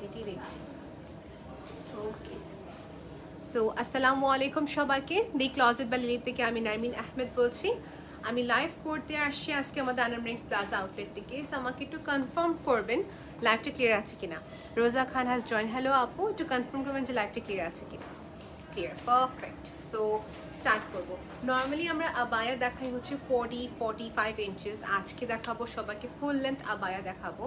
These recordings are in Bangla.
এটাই দেখছি। ওকে, সো আসসালামু আলাইকুম সবাইকে। দি ক্লজেট বা লিলি থেকে আমি নারমিন আহমেদ বলছি। আমি লাইভ করতে আসছি আজকে আমাদের আনাম রিংস প্লাজা আউটলেট থেকে। সো আমাকে একটু কনফার্ম করবেন লাইভটা ক্লিয়ার আছে কিনা। রোজা খান হ্যাজ জয়েন। হ্যালো আপু, একটু কনফার্ম করবেন যে লাইভটা ক্লিয়ার আছে কিনা। Clear, perfect. সো স্টার্ট করবো। নর্মালি আমরা আবায়া দেখাই হচ্ছে 40-45 ইঞ্চেস। আজকে দেখাবো সবাইকে ফুল লেন্থ আবায়া দেখাবো।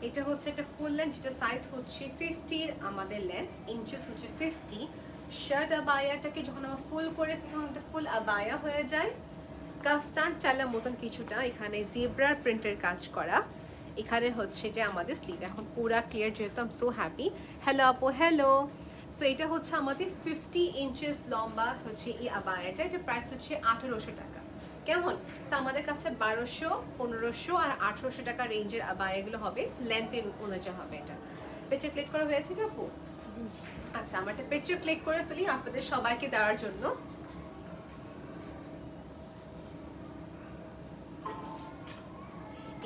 এটা হচ্ছে একটা ফুল লেন্থ, যেটা সাইজ হচ্ছে 50-র আমাদের লেন্থ, ইঞ্চেস হচ্ছে 50। শার্ট আবায়াটাকে যখন আমরা ফুল করে তখন এটা ফুল আবায়া হয়ে যায়। কাফতান স্টাইলের মতন কিছুটা, এখানে জিব্রার প্রিন্টের কাজ করা। এখানে হচ্ছে যে আমাদের স্লিভ এখন পুরা ক্লিয়ার, যেহেতু আম সো হ্যাপি। হ্যালো আপু, হ্যালো। সো এটা হচ্ছে আমাদের 50 ইঞ্চেস লম্বা হচ্ছে এই আবায়াটা। এটা প্রাইস হচ্ছে 1800 টাকা। কেমন? সো আমাদের কাছে 1200, 1500 আর 1800 টাকা রেঞ্জের আবায়াগুলো হবে, লেন্থের অনুযায়ী হবে। এটা পেজে ক্লিক করা হয়েছে এটা আপু? আচ্ছা, আমরা একটা পেজে ক্লিক করে ফেলি আপনাদের সবাইকে দেওয়ার জন্য।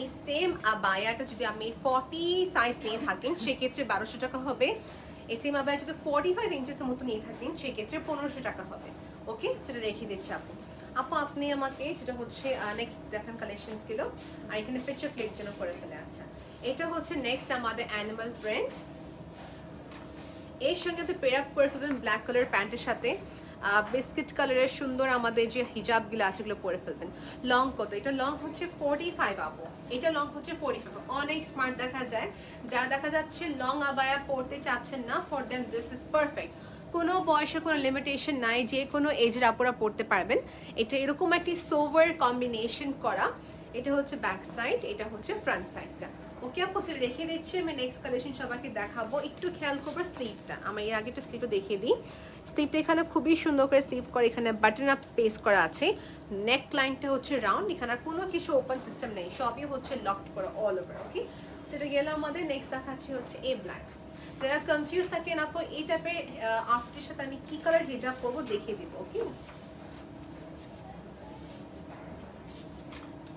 এই সেম আবায়াটা যদি আপনি 40 সাইজ নিয়ে থাকেন সেক্ষেত্রে 1200 টাকা হবে। এই সেম আবায়া যদি 45 ইঞ্চেসের মতো নিয়ে থাকেন সেক্ষেত্রে 1500 টাকা হবে। ওকে, সেটা রেখে দিচ্ছি আপু। আপু আপনি আমাকে যেটা হচ্ছে নেক্সট দেখান কালেকশনসগুলো, আর এখানে পিকচার ক্লিক যেন করে ফেলে। আচ্ছা, এটা হচ্ছে নেক্সট আমাদের অ্যানিমাল প্রিন্ট। এর সঙ্গে আপনি পেয়ার আপ করে ফেলবেন ব্ল্যাক কালার প্যান্টের সাথে। বিস্কিট কালারের সুন্দর আমাদের যে হিজাবগুলো আছে ওগুলো পরে ফেলবেন। লং কত? এটা লং হচ্ছে 45 আপু। এটা লং হচ্ছে 45। অনেক স্মার্ট দেখা যায়। যারা দেখা যাচ্ছে লং আবায়া পরতে চাচ্ছেন না, for them this is perfect. কোনো বয়সের কোনো লিমিটেশন নাই, যে কোনো এজের আপুরা পড়তে পারবেন। এটা এরকম একটি সোভার কম্বিনেশন করা। এটা হচ্ছে ব্যাক সাইড, এটা হচ্ছে ফ্রন্ট সাইডটা। ওকে আপু, সেটা রেখে দিচ্ছি। আমি নেক্সট কালেকশন সবাইকে দেখাবো। একটু খেয়াল করবো স্লিভটা। আমি এর আগে একটু স্লিভটা দেখিয়ে দিই। স্লিভটা এখানে খুবই সুন্দর করে স্লিভ করে, এখানে বাটন আপ স্পেস করা আছে। নেক লাইনটা হচ্ছে রাউন্ড, এখানে আর কোনো কিছু ওপেন সিস্টেম নেই, সবই হচ্ছে লকড করা অল ওভার। ওকে, সেটা গেলে আমাদের নেক্সট দেখাচ্ছি হচ্ছে এ ব্ল্যাক। যারা কনফিউজ থাকেন আপু এই টাইপের আউটফিটের সাথে আমি কি কালার হিজাব করবো দেখিয়ে দিব। ওকে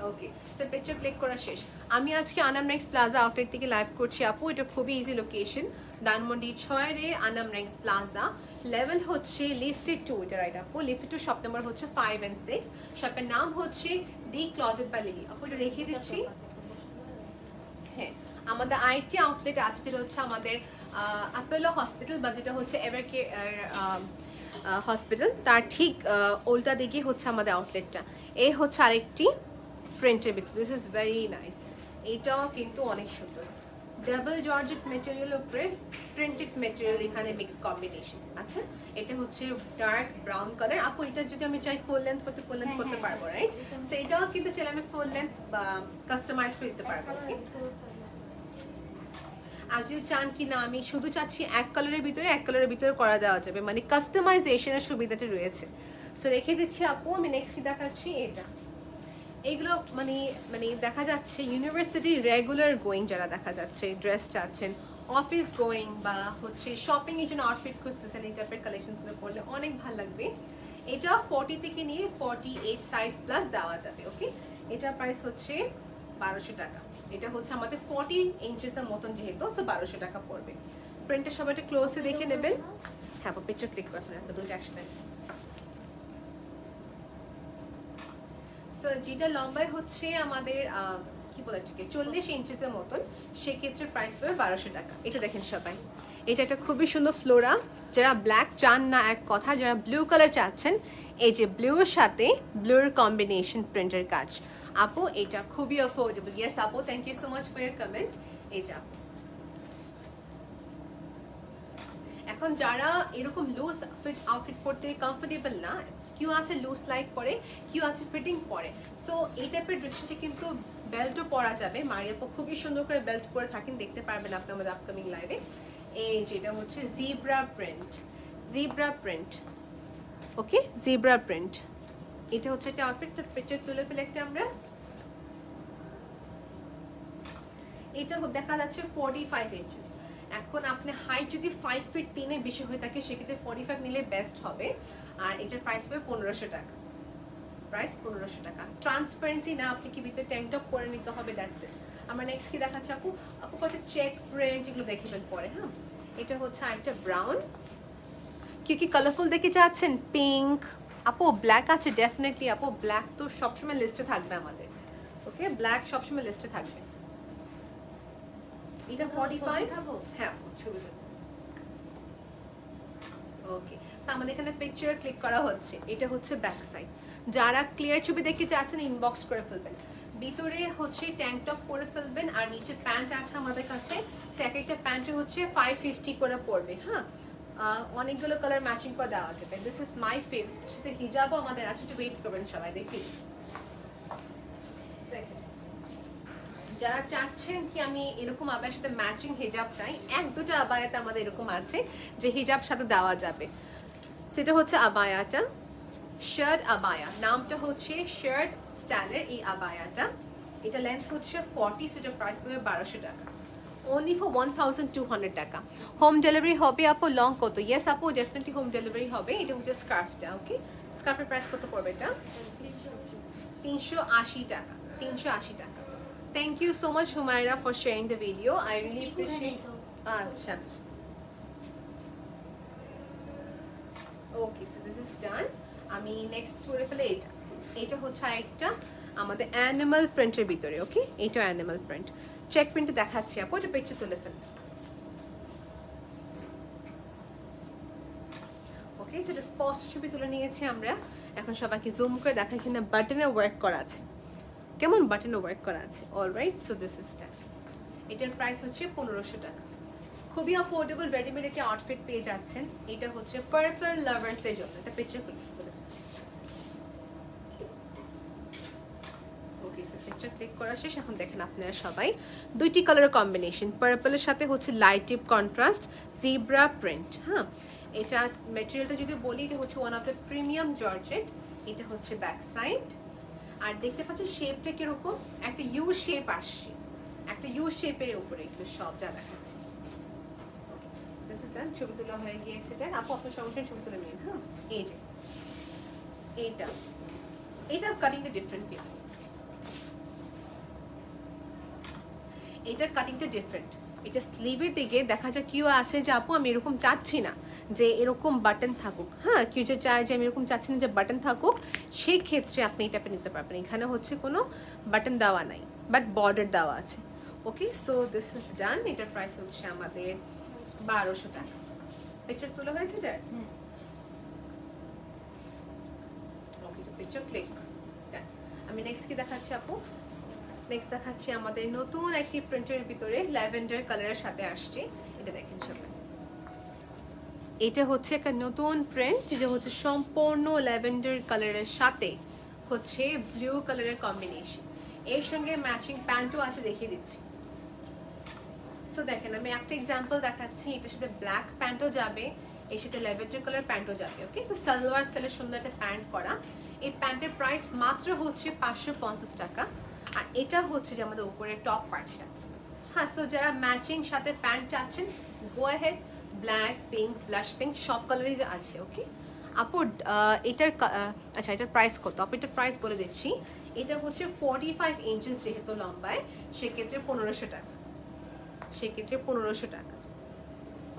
ওকে, সো পিকচার ক্লিক করা শেষ। আমি আজকে আনাম নেক্সট প্লাজা আউটলেট থেকে লাইভ করছি আপু। এটা খুবই easy location, Dhanmondi 6 Anam next plaza. Level হচ্ছে লিফটেড 2। এটা রাইট আপু, লিফটেড 2। শপ নাম্বার হচ্ছে 5 and 6। শপের নাম হচ্ছে দি ক্লজেট বাই লিলি। আপু এটা রেখে দিচ্ছি। হ্যাঁ, আমাদের আইটি আউটলেট আছে, যেটা হচ্ছে আমাদের অ্যাপোলো হসপিটাল বা যেটা হচ্ছে এভারকেয়ার হসপিটাল, তার ঠিক উল্টা দিকে হচ্ছে আমাদের আউটলেটটা। এই হচ্ছে আরেকটি প্রিন্টের ভিতরে। This is very nice. এটাও কিন্তু অনেক সুন্দর। ডাবল জর্জেট মেটেরিয়াল উপরে প্রিন্টেড মেটেরিয়াল, এখানে মিক্স কম্বিনেশন। আচ্ছা, এটা হচ্ছে ডার্ক ব্রাউন কালার। আপু এটা যদি আমি চাই ফুল লেন্থ করতে, ফুল লেন্থ করতে পারবো, রাইট? সো এটাও কিন্তু চাইলে আমি ফুল লেন্থ বা কাস্টমাইজ করে দিতে পারবো। আর যদি চান কি না আমি শুধু চাচ্ছি এক কালারের ভিতরে করা দেওয়া যাবে, মানে কাস্টমাইজেশনের সুবিধাটা রয়েছে। সো রেখে দিচ্ছি আপু। আমি নেক্সট কি দেখাচ্ছি এটা। এইগুলো মানে মানে দেখা যাচ্ছে ইউনিভার্সিটি রেগুলার গোয়িং যারা দেখা যাচ্ছে, ড্রেস চাচ্ছেন, অফিস গোয়িং বা হচ্ছে শপিং এর জন্য আউটফিট খুঁজতেছেন, এই টাইপের কালেকশনসগুলো পরলে অনেক ভালো লাগবে। এটা 40 থেকে নিয়ে 48 সাইজ প্লাস দেওয়া যাবে। ওকে, এটার প্রাইস হচ্ছে 1200 টাকা। এটা হচ্ছে আমাদের 14 ইঞ্চেসের মতন যেহেতু, সো 1200 টাকা পড়বে। প্রিন্টটা সবাই একটু ক্লোজে দেখে নেবেন। হ্যাঁ, পিকচার ক্লিক করে ফেলেন, দুটো একসাথে। সো যেটা লম্বায় হচ্ছে আমাদের কি বলে এটাকে 40 ইঞ্চেসের মতন, সেক্ষেত্রে প্রাইস পাবে 1200 টাকা। এটা দেখেন সবাই, এটা একটা খুবই সুন্দর ফ্লোরা। যারা ব্ল্যাক চান না এক কথা, যারা ব্লু কালার চাচ্ছেন, এই যে ব্লুর সাথে ব্লুর কম্বিনেশন প্রিন্টের কাজ। আপু এটা খুবই অ্যাফোর্ডেবল। ইয়েস আপু, thank you so much for your comment. এই যে আপু, এখন যারা এরকম লুজ আউটফিট পরতে কমফোর্টেবল না, কেউ আছে লুজ লাইক করে, কেউ আছে ফিটিং পরে, সো এই টাইপের ড্রেসের সাথে কিন্তু বেল্টও পরা যাবে। মারিয়াপো খুবই সুন্দর করে বেল্ট পরে থাকেন, দেখতে পারবেন আপনি আমাদের আপকামিং লাইভে। এই যেটা হচ্ছে জিব্রা প্রিন্ট, জিব্রা প্রিন্ট। ওকে, জিব্রা প্রিন্ট। এটা হচ্ছে একটা আউটফিট, পিকচার তুলে ফেলে একটা আমরা। এটা দেখা যাচ্ছে 45 ইঞ্চেস। এখন আপনি হাইট যদি 5 ফিট 3 এর বেশি হয়ে থাকে সেক্ষেত্রে 45 নিলে বেস্ট হবে। আর এটার প্রাইস হবে 1500 টাকা। প্রাইস 1500 টাকা। ট্রান্সপারেন্সি না, আপনি কি ভিতরে ট্যাঙ্ক টপ পরে নিতে হবে, দ্যাটস ইট। আমার নেক্সট কি দেখাচ্ছি আপু? আপু কয়েকটা চেক প্রিন্ট যেগুলো দেখবেন পরে। হ্যাঁ, এটা হচ্ছে আরেকটা ব্রাউন, কি কালারফুল দেখে যাচ্ছেন, পিঙ্ক। আপু ব্ল্যাক আছে ডেফিনেটলি আপু, ব্ল্যাক তো সবসময় লিস্টে থাকবে আমাদের। ওকে, ব্ল্যাক সবসময় লিস্টে থাকবে। এটা 45। হ্যাঁ ছবি। ওকে, সো আমাদের এখানে পিকচার ক্লিক করা হচ্ছে। এটা হচ্ছে ব্যাক সাইড। যারা ক্লিয়ার ছবি দেখতে চাচ্ছেন ইনবক্স করে ফেলবেন। ভিতরে হচ্ছে ট্যাঙ্ক টপ পরে ফেলবেন, আর নিচে প্যান্ট আছে আমাদের কাছে। সো এক একটা প্যান্টে হচ্ছে 550 করে পড়বে। হ্যাঁ, অনেকগুলো কালার ম্যাচিং করে দেওয়া যাবে। This is my favourite. সাথে হিজাবও আমাদের আছে, একটু ওয়েট করবেন সবাই দেখি। যারা চাচ্ছেন কি আমি এরকম আবার সাথে ম্যাচিং হিজাব চাই, এক দুটো আবায়াতে আমাদের এরকম আছে যে হিজাব সাথে দেওয়া যাবে। সেটা হচ্ছে আবায়াটা, শার্ট আবায়া, নামটা হচ্ছে শার্ট স্টাইলের এই আবায়াটা। এটা লেন্থ হচ্ছে 40, সেটা প্রাইস পড়বে 1200 টাকা, only for 1200 টাকা। হোম ডেলিভারি হবে আপু? লং কত? ইয়েস আপু, ডেফিনেটলি হোম ডেলিভারি হবে। এটা হচ্ছে স্কার্ফটা। ওকে, স্কার্ফের প্রাইস কত পড়বে? এটা 380 টাকা, 380 টাকা। Thank you so much Humaira for sharing the video, I really appreciate. আচ্ছা, okay, so this is done. আমি নেক্সট করে ফেলে এটা। এটা হচ্ছে আরেকটা আমাদের অ্যানিমাল প্রিন্টের ভিতরে। ওকে, এটা অ্যানিমাল প্রিন্ট, চেক প্রিন্টে দেখাচ্ছি আপু, এটা পিকচার তুলে ফেল। ওকে, সেটা স্পষ্ট ছবি তুলে নিয়েছি আমরা। এখন সবাইকে জুম করে দেখা, এখানে বাটনে ওয়ার্ক করা আছে। কেমন বাটনে ওয়ার্ক করা আছে? Alright, so this is that. এটার প্রাইস হচ্ছে 1500 টাকা। খুবই অ্যাফোর্ডেবল রেডিমেড একটা আউটফিট পেয়ে যাচ্ছেন। এটা হচ্ছে পার্পল লাভার্সদের জন্য। এটা পিকচার খুলে। ওকে, সো পিকচার ক্লিক করা শেষ। এখন দেখেন আপনারা সবাই দুইটি কালার কম্বিনেশন, পার্পলের সাথে হচ্ছে light deep contrast zebra print. হ্যাঁ, এটা ম্যাটেরিয়ালটা যদি বলি, এটা হচ্ছে one of the premium georgette. এটা হচ্ছে ব্যাক সাইড। আর দেখতে পাচ্ছেন শেপটা কিরকম, একটা ইউ শেপ আসছে, একটা ইউ শেপের উপরে এগুলো সব যা দেখাচ্ছে। দিস ইজ ডান। ছবি তোলা হয়ে গিয়েছে। দেন আপু আপনার সমস্যার ছবি তুলে নিন। হ্যাঁ, এই যে এটা কাটিংটা ডিফারেন্ট। এটার কাটিংটা ডিফারেন্ট। এটা স্লিভের দিকে দেখা যায় কেউ আছে যে আপু আমি এরকম চাচ্ছি না যে এরকম বাটন থাকুক। হ্যাঁ, কেউ যে চায় যে আমি এরকম চাচ্ছি না যে বাটন থাকুক, সেই ক্ষেত্রে আপনি এটা নিতে পারবেন। এখানে হচ্ছে কোনো বাটন দেওয়া নাই, বাট বর্ডার দেওয়া আছে। ওকে, সো দিস ইজ ডান। এটার প্রাইস হচ্ছে আমাদের 1200 টাকা। পিকচার তোলা হয়েছে এটার? ওকে, পিকচার ক্লিক। আমি নেক্সট কি দেখাচ্ছি আপু? নেক্সট দেখাচ্ছি আমাদের নতুন একটি প্রিন্টের ভিতরে ল্যাভেন্ডার কালারের সাথে আসছে। এটা দেখেন সবাই, এটা হচ্ছে একটা নতুন প্রিন্ট যেটা হচ্ছে সম্পূর্ণ ল্যাভেন্ডার কালারের সাথে হচ্ছে ব্লু কালারের কম্বিনেশন। এর সঙ্গে ম্যাচিং প্যান্টও আছে, দেখিয়ে দিচ্ছি। সো দেখেন, আমি একটা এক্সাম্পল দেখাচ্ছি। এটার সাথে ব্ল্যাক প্যান্টও যাবে, এর সাথে ল্যাভেন্ডার কালার প্যান্টও যাবে। ওকে, তো সালোয়ার স্টাইলের সুন্দর একটা প্যান্ট করা। এই প্যান্টের প্রাইস মাত্র হচ্ছে 550 টাকা। আর এটা হচ্ছে যে আমাদের উপরে টপ পার্টটা। হ্যাঁ, সো যারা ম্যাচিং সাথে প্যান্ট চাচ্ছেন, go ahead. Black, pink, blush pink সব কালারই আছে। ওকে আপু, এটার আচ্ছা, এটার প্রাইস কত আপু? এটার প্রাইস বলে দিচ্ছি। এটা হচ্ছে 45 ইঞ্চেস যেহেতু লম্বায়, সেক্ষেত্রে 1500 টাকা। সেক্ষেত্রে 1500 টাকা।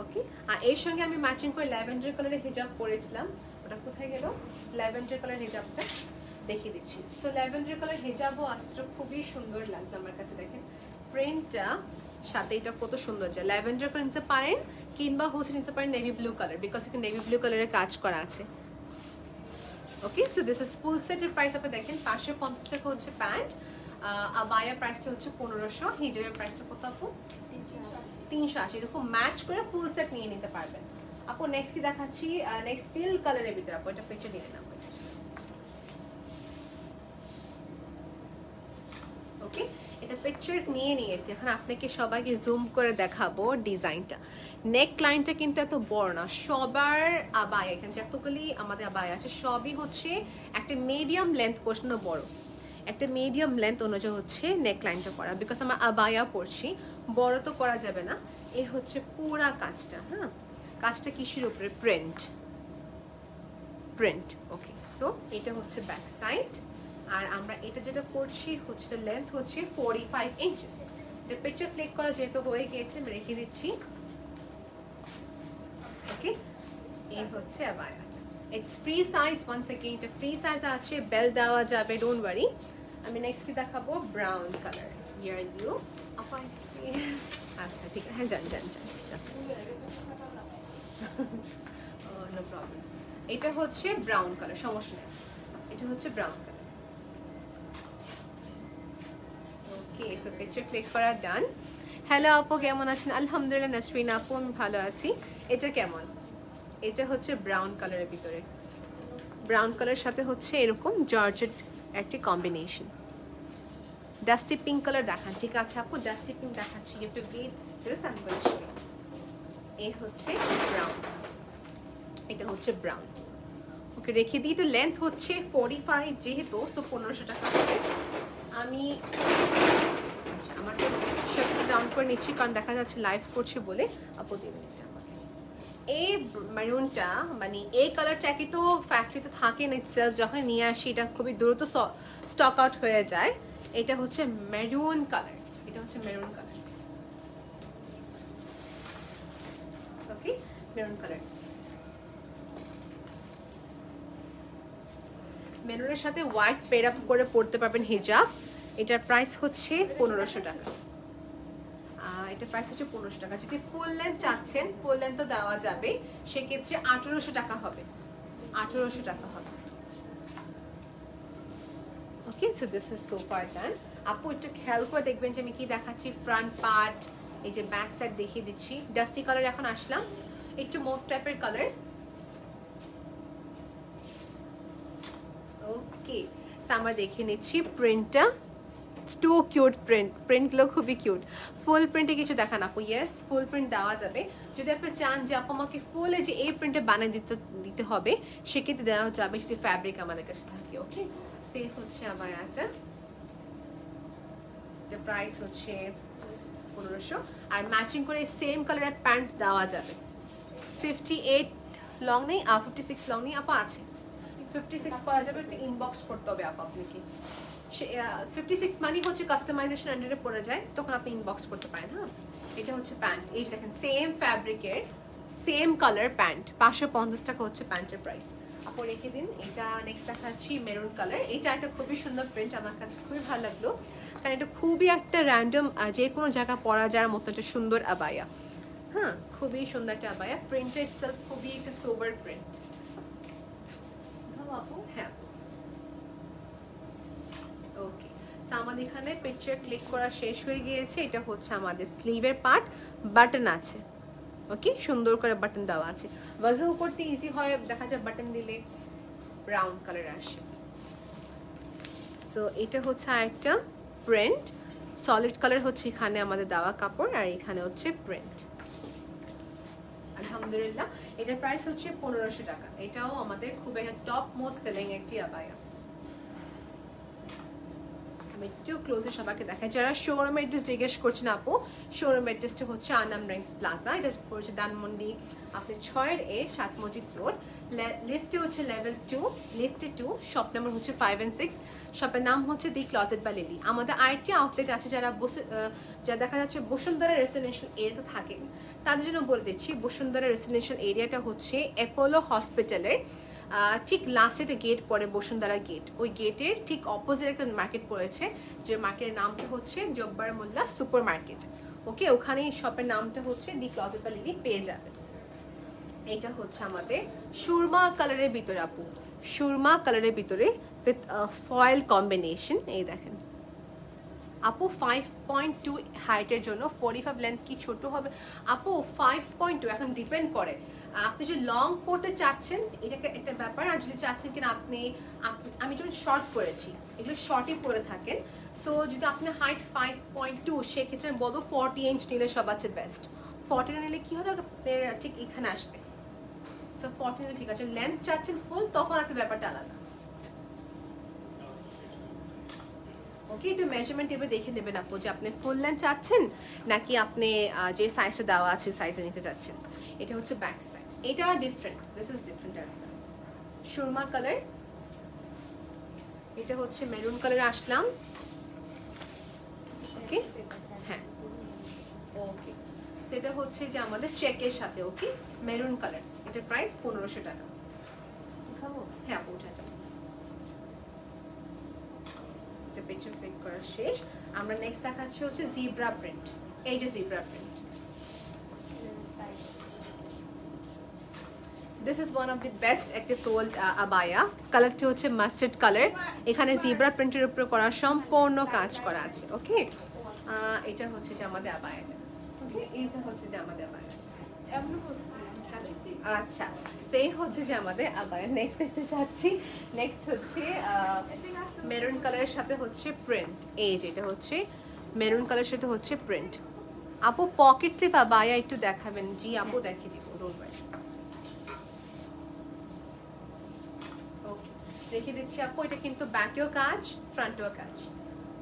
ওকে, আর এর সঙ্গে আমি ম্যাচিং করে ল্যাভেন্ডার কালারের হিজাব পরেছিলাম। ওটা কোথায় গেল? ল্যাভেন্ডার কালার হিজাবটা দেখিয়ে দিচ্ছি। সো ল্যাভেন্ডার কালার হিজাবও আছে, যেটা খুবই সুন্দর লাগলো আমার কাছে। দেখেন প্রিন্টটা সাথে এটা কত সুন্দর যায়। ল্যাভেন্ডার কালার নিতে পারেন, কিংবা হচ্ছে নিতে পারেন নেভি ব্লু কালার, বিকজ এখানে নেভি ব্লু কালারের কাজ করা আছে। ওকে, সো দিস ইজ ফুল সেটের প্রাইস। আপনি দেখেন 550 টাকা হচ্ছে প্যান্ট, আবায়া প্রাইসটা হচ্ছে 1500, হিজাবের প্রাইসটা কত আপু? 380। এরকম ম্যাচ করে ফুল সেট নিয়ে নিতে পারবেন। আপু নেক্সট কি দেখাচ্ছি? নেক্সট টিল কালারের ভিতরে আপু এটা পিকচার নিয়ে নেন। ওকে, এটা পিকচার নিয়ে নিয়েছি। এখন আপনাকে সবাইকে জুম করে দেখাবো ডিজাইনটা। নেক লাইনটা কিন্তু এত বড় না, সবার আবায়া এখানে যতগুলি আমাদের আবায়া আছে সবই হচ্ছে একটা মিডিয়াম লেন্থ পর্যন্ত বড়, একটা মিডিয়াম লেন্থ অনুযায়ী হচ্ছে নেক লাইনটা করা। বিকজ আমরা আবায়া পড়ছি, বড় তো করা যাবে না। এ হচ্ছে পুরা কাজটা। হ্যাঁ, কাজটা কিসের উপরে? প্রিন্ট। প্রিন্ট। ওকে, সো এটা হচ্ছে ব্যাক সাইড। আর আমরা এটা যেটা করছি হচ্ছে লেন্থ হচ্ছে 45 ইঞ্চেস। এটা পিকচার ক্লিক করা যেহেতু হয়ে গিয়েছে আমি রেখে দিচ্ছি। ওকে, এই হচ্ছে আবায়া। It's free size, once again এটা ফ্রি সাইজ আছে, বেল দেওয়া যাবে, ডোন্ট ওয়ারি। আমি নেক্সট কি দেখাবো, ব্রাউন কালার। হিয়ার ইউ আচ্ছা ঠিক আছে, হ্যাঁ যান যান যান, আচ্ছা নো প্রবলেম। এটা হচ্ছে ব্রাউন কালার, সমস্যা নেই, এটা হচ্ছে ব্রাউন কালার। ওকে, সো পিকচার ক্লিক করা ডান। হ্যালো আপু, কেমন আছেন? আলহামদুলিল্লাহ নাসরিন আপু, আমি ভালো আছি। এটা কেমন? এটা হচ্ছে ব্রাউন কালারের ভিতরে, ব্রাউন কালারের সাথে হচ্ছে এরকম জর্জেট একটি কম্বিনেশন। ডাস্টি পিঙ্ক কালার দেখান, ঠিক আছে আপু, ডাস্টি পিঙ্ক দেখাচ্ছি। You have to wait this, I am going to show you. এই হচ্ছে ব্রাউন, এটা হচ্ছে ব্রাউন। ওকে, রেখে দিই। তো লেন্থ হচ্ছে 45 যেহেতু, সো 1500 টাকা হবে। আমি আচ্ছা আমার শার্টটা ডাউন করে নিচ্ছি কারণ দেখা যাচ্ছে লাইভ করছে বলে। আপু দেবেন এটা আমাকে। এই মেরুনটা মানে এই কালারটা একই তো ফ্যাক্টরিতে থাকে না, ইটসেলফ যখন নিয়ে আসি এটা খুবই দ্রুত স্টক আউট হয়ে যায়। এটা হচ্ছে মেরুন কালার, এটা হচ্ছে মেরুন কালার। ওকে, মেরুন কালার। মেরুনের সাথে হোয়াইট পেয়ার আপ করে পড়তে পারবেন হিজাব। এটার প্রাইস হচ্ছে 1500 টাকা। এটা প্রাইস হচ্ছে 1500 টাকা। যদি ফুল লেন্থ চাচ্ছেন, ফুল লেন্থ তো দেওয়া যাবে, সেক্ষেত্রে 1800 টাকা হবে, 1800 টাকা হবে। Okay, so this is so far done. আপু একটু খেয়াল করে দেখবেন যে আমি কি দেখাচ্ছি। ফ্রন্ট পার্ট, এই যে ব্যাক সাইড দেখিয়ে দিচ্ছি। ডাস্টি কালার এখন আসলাম, একটু মুভ টাইপের কালার। ওকে, আমরা দেখে নিচ্ছি প্রিন্টটা। টু কিউট প্রিন্টগুলো খুবই কিউট। ফুল প্রিন্টে কিছু দেখান আপু। ইয়েস, ফুল প্রিন্ট দেওয়া যাবে। যদি আপনি চান যে আপু আমাকে ফুল যে এই প্রিন্টে বানিয়ে দিতে হবে, সেক্ষেত্রে দেওয়া যাবে যদি ফ্যাব্রিক আমাদের কাছে থাকে। ওকে, সেফ হচ্ছে আমার আচ্ছা, এটা প্রাইস হচ্ছে 1500। আর ম্যাচিং করে সেম কালারের প্যান্ট দেওয়া যাবে। 58 লং নেই, 56 লং নেই আপা, আছে 56 করা যাবে। একটা ইনবক্স করতে হবে আপা আপনাকে। 56 মানে হচ্ছে কাস্টমাইজেশন আন্ডারে পড়ে যায়, তখন আপনি ইনবক্স করতে পারেন। হ্যাঁ, এটা হচ্ছে প্যান্ট। এই যে দেখেন সেম ফ্যাব্রিকের সেম কালার প্যান্ট, 550 টাকা হচ্ছে প্যান্টের প্রাইস। আপু রেখে দিন। এটা নেক্সট দেখাচ্ছি মেরুন কালার। এটা একটা খুবই সুন্দর প্রিন্ট, আমার কাছে খুবই ভালো লাগলো কারণ এটা খুবই একটা র্যান্ডম, যে কোনো জায়গায় পরা যাওয়ার মতো একটা সুন্দর আবায়া। হ্যাঁ, খুবই সুন্দর একটা আবায়া। প্রিন্টের ইটসেলফ খুবই একটা সোবার প্রিন্ট। আপু হ্যাঁ, ওকে, সো আমাদের এখানে পিকচার ক্লিক করা শেষ হয়ে গিয়েছে। এটা হচ্ছে আমাদের স্লিভের পার্ট, বাটন আছে। ওকে, সুন্দর করে বাটন দেওয়া আছে, ওয়াজু করতে ইজি হয়। দেখা যায় বাটন দিলে ব্রাউন কালার আসে। সো এটা হচ্ছে আরেকটা প্রিন্ট, সলিড কালার হচ্ছে এখানে আমাদের দেওয়া কাপড়, আর এখানে হচ্ছে প্রিন্ট। আলহামদুলিল্লাহ, এটার প্রাইস হচ্ছে 1500 টাকা। এটাও আমাদের খুব একটা টপ মোস্ট সেলিং একটি আবায়া। আমি একটু ক্লোজে সবাইকে দেখাই। যারা শোরুম অ্যাড্রেস জিজ্ঞেস করছেন আপু, শোরুম অ্যাড্রেসটা হচ্ছে আনাম রেঞ্জ প্লাজা, এটা পড়ছে ধানমন্ডি আপনি 6-A 7 মসজিদ রোড। লিফটে হচ্ছে লেভেল 2, লিফটে 2, শপ নাম্বার হচ্ছে 5 and 6। শপের নাম হচ্ছে দি ক্লজেট বা লিলি। আমাদের আরেকটি আউটলেট আছে যা দেখা যাচ্ছে বসুন্ধরা রেসিডেন্সিয়াল এরিয়াতে থাকেন, তাদের জন্য বলে দিচ্ছি। বসুন্ধরা রেসিডেন্সিয়াল এরিয়াটা হচ্ছে অ্যাপোলো হসপিটালের ঠিক লাস্টে একটা গেট পড়ে, বসুন্ধরা গেট। ওই গেটের ঠিক অপোজিট একটা মার্কেট পড়েছে, যে মার্কেটের নামটা হচ্ছে জব্বার মোল্লা সুপার মার্কেট। ওকে, ওখানে শপের নামটা হচ্ছে দি ক্লজেট বা লিলি, পেয়ে যাবে। এটা হচ্ছে আমাদের সুরমা কালারের ভিতরে আপু, সুরমা কালারের ভিতরে উইথ ফয়েল কম্বিনেশন। এই দেখেন আপু, 5.2 হাইটের জন্য 45 লেন্থ কি ছোট হবে আপু? 5.2 এখন ডিপেন্ড করে আপনি যদি লং পড়তে চাচ্ছেন, এটাকে একটা ব্যাপার। আর যদি চাচ্ছেন কিনা আমি যখন শর্ট পরেছি, এগুলো শর্টই পরে থাকেন। সো যদি আপনার হাইট 5.2, সেক্ষেত্রে আমি বলবো 40 ইঞ্চ নিলে সবচেয়ে বেস্ট। 40 নিলে কি হবে, আপনার ঠিক এখানে আসবে। সো 40 নিলে ঠিক আছে। লেন্থ চাচ্ছেন ফুল, তখন একটা ব্যাপারটা আলাদা। ওকে, একটু মেজারমেন্ট টেপে দেখে নেবেন আপু যে আপনি ফুল লেন্থ চাচ্ছেন নাকি আপনি যে সাইজটা দেওয়া আছে ওই সাইজে নিতে চাচ্ছেন। এটা হচ্ছে ব্যাক সাইড, এটা different, this is different as well. Surma colour, এটা হচ্ছে মেরুন কালার আসলাম। ওকে, হ্যাঁ সেটা হচ্ছে যে আমাদের চেকের সাথে, ওকে, মেরুন কালার। এটার প্রাইস 1500 টাকা। দেখাবো? হ্যাঁ আপু উঠে যাবে। এটা পিকচার ক্লিক করা শেষ। আমরা নেক্সট দেখাচ্ছি হচ্ছে জিব্রা প্রিন্ট। এই যে zebra print, this is one of the best একটা সোল্ড আবায়া। কালারটি হচ্ছে মাস্টার্ড কালার, এখানে জিব্রা প্রিন্টের উপরে করা সম্পূর্ণ কাজ করা আছে, ওকে। এটা হচ্ছে যে আমাদের আবায়াটা, ওকে, এটা হচ্ছে যে আমাদের আবায়াটা। আচ্ছা, সেই হচ্ছে যে আমাদের আবায়া। নেক্সট দেখতে চাচ্ছি, নেক্সট হচ্ছে মেরুন কালারের সাথে হচ্ছে প্রিন্ট। এই যেটা হচ্ছে মেরুন কালারের সাথে হচ্ছে প্রিন্ট। আপু পকেট স্লিপ আবায়া একটু দেখাবেন? জি আপু দেখিয়ে দিব, ডোন্ট ওয়ারি। ওকে, রেখে দিচ্ছি আপু। এটা কিন্তু ব্যাকেও কাজ, ফ্রন্টেও কাজ।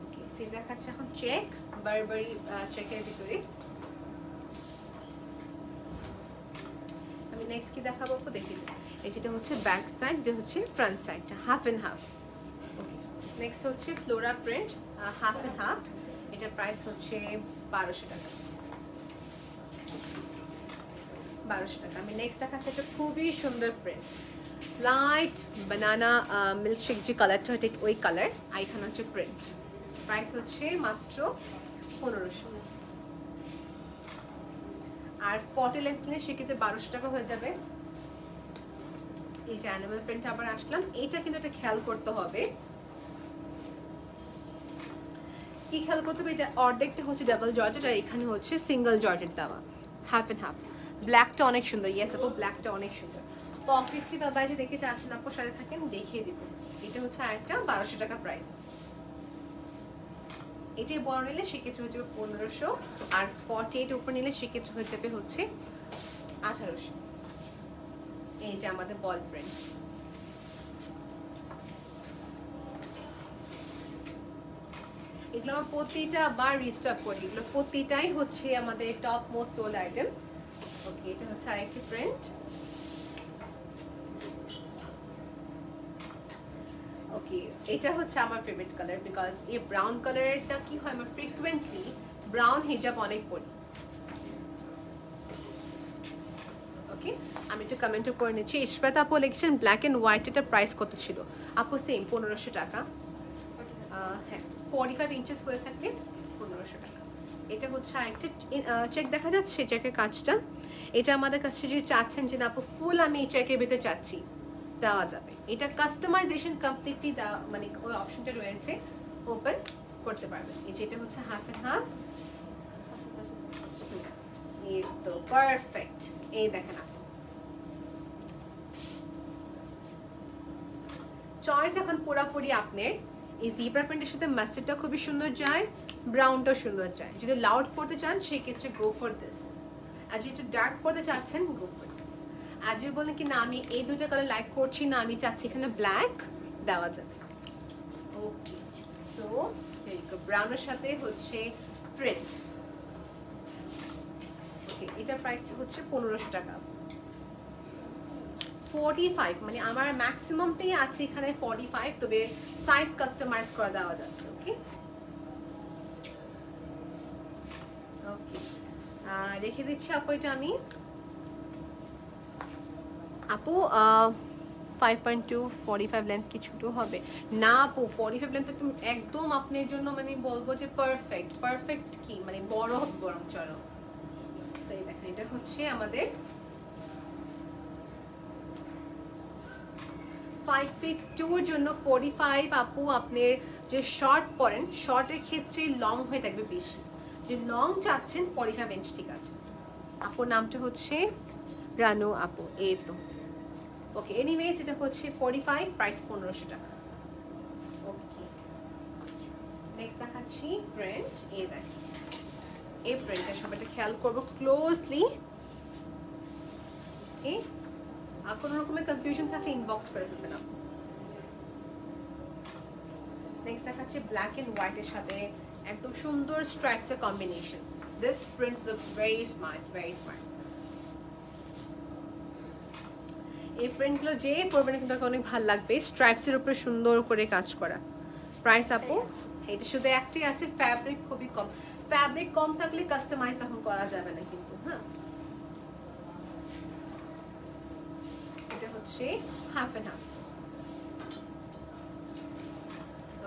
ওকে, সেই দেখাচ্ছে এখন চেক, বারবারি চেকের ভিতরে। আমি নেক্সট কি দেখাবো আপু? দেখিয়ে দিই। এই যেটা হচ্ছে ব্যাক সাইড, এটা হচ্ছে ফ্রন্ট সাইডটা, half and half. Okay, next হচ্ছে floral print, half and half. এটার প্রাইস হচ্ছে 1200 টাকা। 1200 টাকা। আমি নেক্সট দেখাচ্ছি একটা খুবই সুন্দর প্রিন্ট, লাইট বানানা মিল্কশেক যে কালারটা, ঠিক ওই কালার। আর এখানে হচ্ছে প্রিন্ট, প্রাইস হচ্ছে মাত্র 1500। আর 40 লেন্থ নিলে সেক্ষেত্রে 1200 টাকা হয়ে যাবে। এই যে অ্যানিমাল প্রিন্ট আবার আসলাম, এইটা কিন্তু একটা খেয়াল করতে হবে। কি খেয়াল করতে হবে? এটা অর্ধেকটা হচ্ছে ডাবল জর্জেট আর এখানে হচ্ছে সিঙ্গেল জর্জেট দেওয়া, হাফ অ্যান্ড হাফ। ব্ল্যাকটা অনেক সুন্দর, ইয়েস আপু ব্ল্যাকটা অনেক সুন্দর। পকেট স্লিপ বাবা যে দেখতে চাচ্ছেন আপু, সাথে থাকেন, দেখিয়ে দিব। এটা হচ্ছে আরেকটা 1200 টাকা প্রাইস। এটাই বড় নিলে সেক্ষেত্রে হয়ে যাবে 1500, আর 48 উপর নিলে সেক্ষেত্রে হয়ে যাবে হচ্ছে 1800। এই যে আমাদের বল প্রিন্ট। এগুলো আমরা প্রতিটা বার রিস্টক করি, এগুলো প্রতিটাই হচ্ছে আমাদের টপ মোস্ট সোল্ড আইটেম। ওকে, এটা হচ্ছে আরেকটি প্রিন্ট। ওকে, এটা হচ্ছে আমার ফেভারিট কালার, বিকজ এই ব্রাউন কালারটা কি হয়, আমার ফ্রিকুয়েন্টলি ব্রাউন হিজাব অনেক পরি। ওকে, আমি একটু কমেন্টও করে নিচ্ছি। ইশরাত আপু লিখছেন ব্ল্যাক অ্যান্ড হোয়াইট, এটা প্রাইস কত ছিল আপু? সেম 1500 টাকা। হ্যাঁ, 45 ইঞ্চেস করে থাকলে 1500 টাকা। এটা হচ্ছে আরেকটা চেক দেখা যাচ্ছে, চেকের কাজটা। এটা আমাদের কাছে যদি চাচ্ছেন যে না আপু ফুল আমি এই চেকের ভিতরে চাচ্ছি, দেওয়া যাবে। এটা কাস্টমাইজেশন কমপ্লিটলি দেওয়া, মানে ওই অপশনটা রয়েছে, ওপেন করতে পারবেন। এই যে এটা হচ্ছে হাফ অ্যান্ড হাফ। এই তো পারফেক্ট। এই দেখেন আপু, চয়েস এখন পুরোপুরি আপনার। এই জিব্রা প্রিন্টের সাথে মাস্টারটা খুবই সুন্দর যায়, ব্রাউনটাও সুন্দর যায়। যদি লাউড পড়তে চান সেক্ষেত্রে গো ফর দিস, আর যদি একটু ডার্ক পড়তে চাচ্ছেন গো ফর দিস। আর যদি বলেন কি না আমি এই দুটো কালার লাইক করছি না, আমি চাচ্ছি এখানে ব্ল্যাক, দেওয়া যাবে। ওকে, সো ব্রাউনের সাথে হচ্ছে প্রিন্ট। ওকে, এটার প্রাইসটা হচ্ছে 1500 টাকা। 45, মানে আমার ম্যাক্সিমামটাই আছে এখানে 45, তবে সাইজ কাস্টমাইজ করে দেওয়া যাচ্ছে। ওকে, ওকে, রেখে দিচ্ছি আপু। এটা আমি আপু 5.2 45 লেন্থ কি ছোট হবে? না আপু, 45 লেন্থ একদম আপনার জন্য মানে বলবো যে পারফেক্ট। পারফেক্ট কি মানে বড় হবে বরং, চলো। সেই দেখেন, এটা হচ্ছে আমাদের 5'2" জন্য 45। আপু আপনার যে শর্ট পরেন, শর্টের ক্ষেত্রে লং হয়ে থাকবে বেশি। যে লং চাচ্ছেন 45 ইঞ্চ, ঠিক আছে। আপুর নামটা হচ্ছে রানু আপু, এই তো। ওকে, এনিওয়েজ এটা হচ্ছে 45, প্রাইস 1500 টাকা। ওকে, নেক্সট দেখাচ্ছি প্রিন্ট। এই দেখেন, এই প্রিন্টটা সবাইটা খেয়াল করবো ক্লোজলি। ওকে, আর কোনো রকমের কনফিউশন থাকলে ইনবক্স করে ফেলবেন আপু। নেক্সট দেখাচ্ছে ব্ল্যাক এন্ড হোয়াইটের সাথে একদম সুন্দর স্ট্রাইপস এর combination. This print looks very smart, very smart. এই প্রিন্টগুলো যে পরবেন কিন্তু অনেক ভালো লাগবে, স্ট্রাইপসের উপরে সুন্দর করে কাজ করা। প্রাইস আপু? এটা শুধু একটাই আছে, ফ্যাব্রিক খুবই কম। ফ্যাব্রিক কম থাকলে কাস্টমাইজ তখন করা যাবে না কিন্তু। হ্যাঁ, এটা হচ্ছে half and half.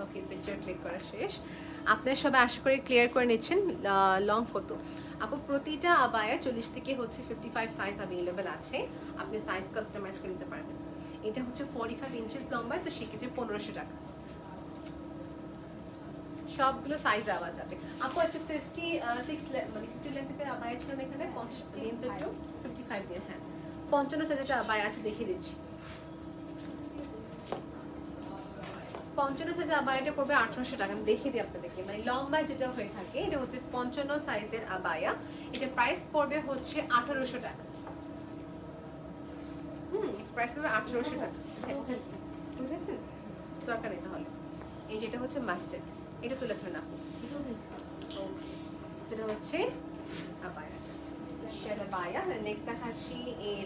Okay, picture click করা শেষ। আপনারা সবাই আশা করি ক্লিয়ার করে নিচ্ছেন। লং কত আপু? প্রতিটা আবায়া 40 থেকে হচ্ছে 55 সাইজ অ্যাভেলেবেল আছে, আপনি সাইজ কাস্টমাইজ করে নিতে পারবেন। এটা হচ্ছে 45 ইঞ্চিস লম্বা, তো সেক্ষেত্রে 1500 টাকা। সবগুলো সাইজ দেওয়া যাবে আপু। একটা 56 মানে 50 লেন্থের আবায়া ছিল না এখানে, লেন্থ একটু 55 দিয়ে। হ্যাঁ, 55 সাইজের আবায়া আছে, দেখিয়ে দিচ্ছি। 55 সাইজের আবায়াটা পড়বে 1800 টাকা। আমি দেখিয়ে দিই আপনাদেরকে, মানে লম্বা যেটা হয়ে থাকে এটা হচ্ছে 55 সাইজের আবায়া, এটা প্রাইস পড়বে হচ্ছে 1800 টাকা। প্রাইস পড়বে 1800 টাকা। ঠিক আছে, দরকার নেই তাহলে। এই যেটা হচ্ছে মাস্টার্ড, এটা তুলে ফেলেন আপু। সেটা হচ্ছে আবায়াটা, সেটা আবায়া। নেক্সট দেখাচ্ছি এই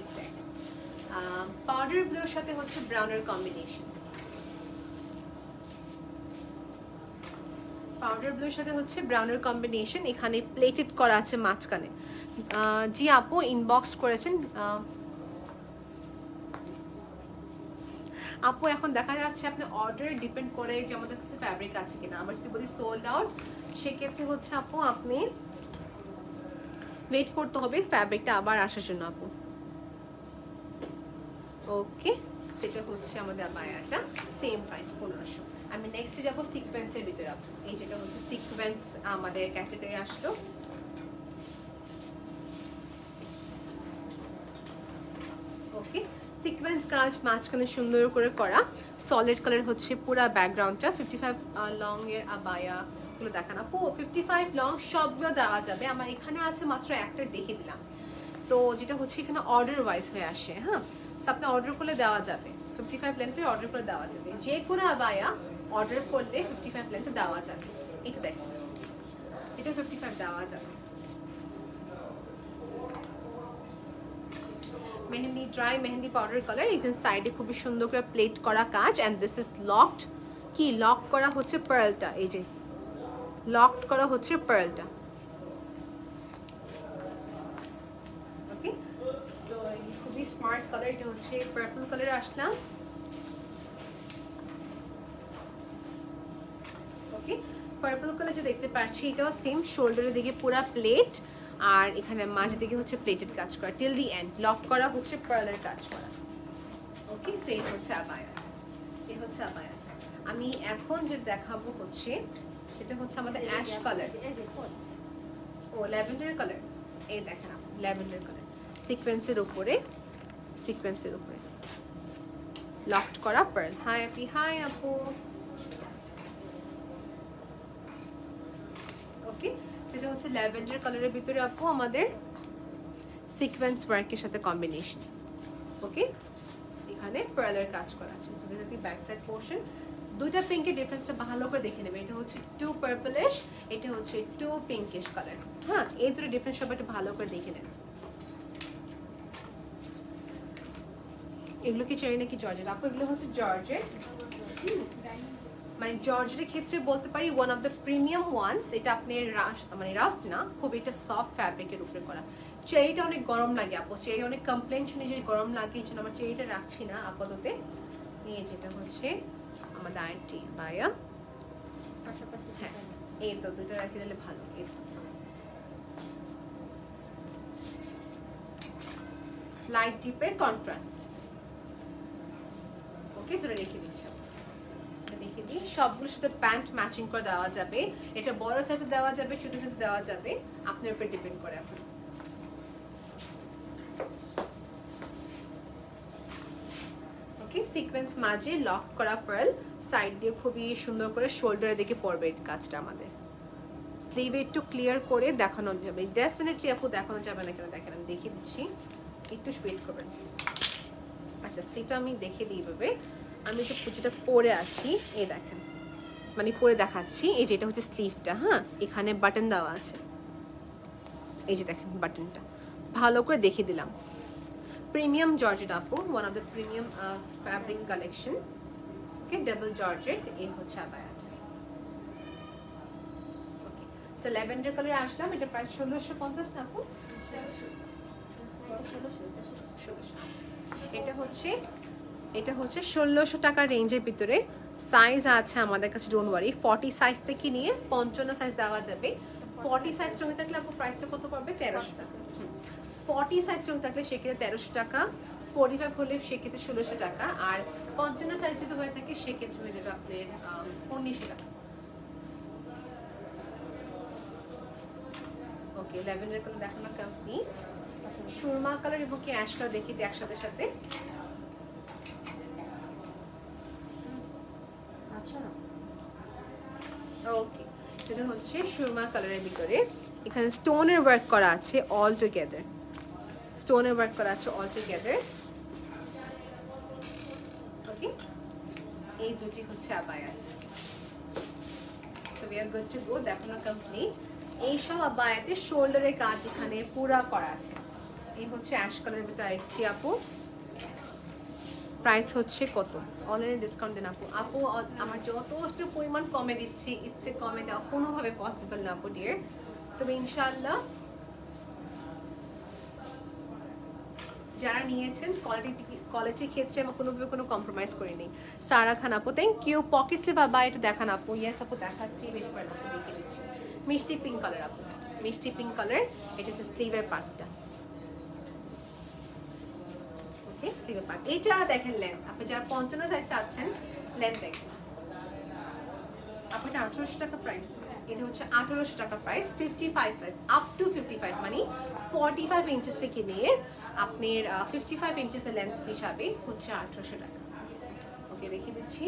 পাউডার ব্লুর সাথে হচ্ছে ব্রাউনের কম্বিনেশন। পাউডার ব্লুর সাথে হচ্ছে ব্রাউনের কম্বিনেশন, এখানে প্লেটেড করা আছে মাঝখানে। জি আপু ইনবক্স করেছেন। আপু এখন দেখা যাচ্ছে আপনি অর্ডারে ডিপেন্ড করে যে আমাদের কাছে ফ্যাব্রিক আছে কিনা। আমরা যদি বলি সোল্ড আউট, সেক্ষেত্রে হচ্ছে আপু আপনি ওয়েট করতে হবে ফ্যাব্রিকটা আবার আসার জন্য আপু। ওকে, সেটা হচ্ছে আমাদের আবায়াটা, সেম প্রাইস 1500। আমি নেক্সটে যাবো সিকোয়েন্সের ভিতরে আপু। এই যেটা হচ্ছে সিকোয়েন্স আমাদের ক্যাটাগরি আসলো। ওকে, সিকোয়েন্স কাজ মাঝখানে সুন্দর করে করা, সলিড কালার হচ্ছে পুরো ব্যাকগ্রাউন্ডটা। 55 লং এর আবায়া গুলো দেখান আপু। 55 লং সবগুলো দেওয়া যাবে, আমার এখানে আছে মাত্র একটা দেখিয়ে দিলাম। তো যেটা হচ্ছে এখানে অর্ডার ওয়াইজ হয়ে আসে। হ্যাঁ, সো আপনি অর্ডার করলে দেওয়া যাবে, 55 লেন্থে অর্ডার করে দেওয়া যাবে। যে কোনো আবায়া অর্ডার করলে 55 লেন্থে দেওয়া যাবে। এটা দেখুন, এটা 55 দেওয়া যাবে। Mehendi dry mehendi powder colour, এখানে সাইডে খুবই সুন্দর করে প্লেট করা কাজ। And this is locked. কি লক করা হচ্ছে পার্লটা, এই যে লকড করা হচ্ছে পার্লটা। ওকে, সো খুবই স্মার্ট কালার। এটা হচ্ছে purple colour Aslam. Okay, purple colour যে দেখতে পাচ্ছি এটাও সেম, শোল্ডারের দিকে পুরা প্লেট, আর এখানে মাঝের দিকে হচ্ছে প্লেটেড কাজ করা, টিল দি এন্ড লক করা হচ্ছে পার্লার কাজ করা। ওকে, সেম হচ্ছে আবায়াটা, এই হচ্ছে আবায়াটা। আমি এখন যে দেখাবো হচ্ছে এটা হচ্ছে আমাদের অ্যাশ কালার। ও ল্যাভেন্ডার কালার, এই দেখেন আপু ল্যাভেন্ডার কালার, সিকোয়েন্সের উপরে, সিকোয়েন্সের উপরে লকড করা পার্ল। হাই আপি, হাই আপু। ওকে, সেটা হচ্ছে ল্যাভেন্ডার কালারের ভিতরে আপু আমাদের সিকোয়েন্স ওয়ার্কের সাথে কম্বিনেশন। ওকে, এখানে পার্লার কাজ করা আছে। So this is the back side portion. দুইটা পিঙ্কের ডিফারেন্সটা ভালো করে দেখে নেবে। এটা হচ্ছে টু পার্পলিশ, এটা হচ্ছে টু পিঙ্কিশ কালার। হ্যাঁ, এই দুটো ডিফারেন্স সবাই একটু ভালো করে দেখে নেবে। এগুলো কি চেরি নাকি জর্জেট আপু? এগুলো হচ্ছে জর্জেট। মানে জর্জেটের ক্ষেত্রে বলতে পারি one of the premium ones. এটা আপনি মানে রাফ না, খুব এটা সফট ফ্যাব্রিকের উপরে করা। চেরিটা অনেক গরম লাগে আপু, চেরি অনেক কমপ্লেন শুনি যে গরম লাগে, এই জন্য আমার চেরিটা রাখছি না আপাতত। এই যেটা হচ্ছে আমাদের আইটি ভাইয়া, হ্যাঁ এই তো দুটো রাখি দিলে ভালো। Light ডিপের contrast. ওকে, দুটো রেখে দিচ্ছি। দেখে দিই, সবগুলোর সাথে প্যান্ট ম্যাচিং করে দেওয়া যাবে। এটা বড় সাইজে দেওয়া যাবে, ছোট সাইজে দেওয়া যাবে, আপনার উপর ডিপেন্ড করে এখন। ওকে, সিকোয়েন্স মাঝে লক করা পার্ল, সাইড দিয়ে খুবই সুন্দর করে শোল্ডারের দিকে পড়বে এই কাজটা আমাদের। স্লিভে একটু ক্লিয়ার করে দেখানো যাবে, ডেফিনেটলি আপু দেখানো যাবে না কেন, দেখেন আমি দেখিয়ে দিচ্ছি, একটু ওয়েট করবেন। আচ্ছা, স্লিভটা আমি দেখিয়ে দিই এভাবে। আমি যে যেটা পরে আছি এই দেখেন, মানে পরে দেখাচ্ছি। এই যেটা হচ্ছে স্লিভটা। হ্যাঁ, এখানে বাটন দেওয়া আছে, এই যে দেখেন বাটনটা, ভালো করে দেখিয়ে দিলাম। প্রিমিয়াম জর্জেট আপু, one of the premium fabric collection. Okay, double georgette, এই হচ্ছে আবায়াটা। ওকে, সো ল্যাভেন্ডার কালারে আসলাম, এটা প্রাইস 1650 না আপু? 1600। এটা হচ্ছে 1600 টাকা রেঞ্জের ভিতরে। সাইজ আছে আমাদের কাছে, ডোন্ট ওয়ারি, 40 সাইজ থেকে নিয়ে 55 সাইজ দেওয়া যাবে। 40 সাইজটা হয়ে থাকলে আপু প্রাইসটা কত পড়বে? 1300 টাকা। 40 সাইজটা হয়ে থাকলে সেক্ষেত্রে 1300 টাকা, 45 হলে সেক্ষেত্রে 1600 টাকা, আর 55 সাইজ যদি হয়ে থাকে সেক্ষেত্রে হয়ে যাবে আপনার 1900 টাকা। ওকে, ল্যাভেন্ডার কালার দেখানো কমপ্লিট। সুরমা কালার এবং কি অ্যাশ কালার দেখি একসাথে সাথে। আচ্ছা, ওকে, সেটা হচ্ছে সুরমা কালারের ভিতরে। এখানে স্টোনের ওয়ার্ক করা আছে অল টুগেদার, স্টোনের ওয়ার্ক করা আছে অল টুগেদার। ওকে, এই দুটি হচ্ছে abaya. So we are good to go, দেখানো কমপ্লিট। এইসব আবায়াতে শোল্ডারের কাজ এখানে পুরা করা আছে। এই হচ্ছে অ্যাশ কালারের ভিতরে আরেকটি আপু। প্রাইস হচ্ছে কত? অনলাইনে ডিসকাউন্ট দেন আপু। আপু আমার যথেষ্ট পরিমাণ কমে দিচ্ছি, ইচ্ছে কমে দেওয়া কোনোভাবে পসিবল না আপু ডিয়ার, তবে ইনশাআল্লাহ যারা নিয়েছেন কোয়ালিটির ক্ষেত্রে আমি কোনোভাবে কোনো কম্প্রোমাইজ করিনি। সারা খান আপু, থ্যাংক ইউ। পকেট স্লিপ আবার একটু দেখান আপু। ইয়েস আপু দেখাচ্ছি, ওয়েট করেন আপু, দেখে দিচ্ছি। মিষ্টি পিঙ্ক কালার আপু, মিষ্টি পিঙ্ক কালার। এটা হচ্ছে স্লিভের পার্টটা। ওকে, স্লিভের পার্ট। এটা দেখেন লেন্থ, আপনি যারা 55 সাইজ চাচ্ছেন লেন্থ দেখেন আপু। এটা 1800 টাকা প্রাইস। এটা হচ্ছে 1800 টাকা প্রাইস। 55 সাইজ আপ টু 55, মানে 45 ইঞ্চেস থেকে নিয়ে আপনার 55 ইঞ্চেসের লেন্থ হিসাবে হচ্ছে 1800 টাকা। ওকে, রেখে দিচ্ছি।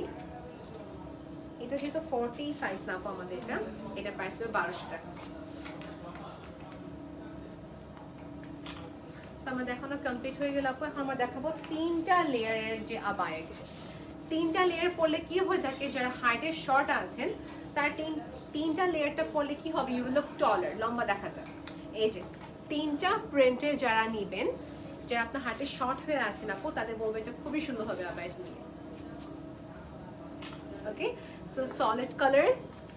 এটা যেহেতু 40 সাইজ না আপু আমাদের, এটা প্রাইস হবে 1200 টাকা। আমার দেখানো কমপ্লিট হয়ে গেল আপু। এখন আমরা দেখাবো 3টা লেয়ারের যে আবায়া। 3টা লেয়ার পরলে কি হয়ে থাকে, যারা হাইটের শর্ট আছেন তার 3টা লেয়ারটা পরলে কি হবে, ইউ উইল লুক টলার, লম্বা দেখা যায়। এই যে 3টা প্রিন্টের যারা নেবেন, যারা আপনার হাইটের শর্ট হয়ে আছেন আপু, তাদের বলবো এটা খুবই সুন্দর হবে আবায়াটা নিয়ে। Okay, so solid colour,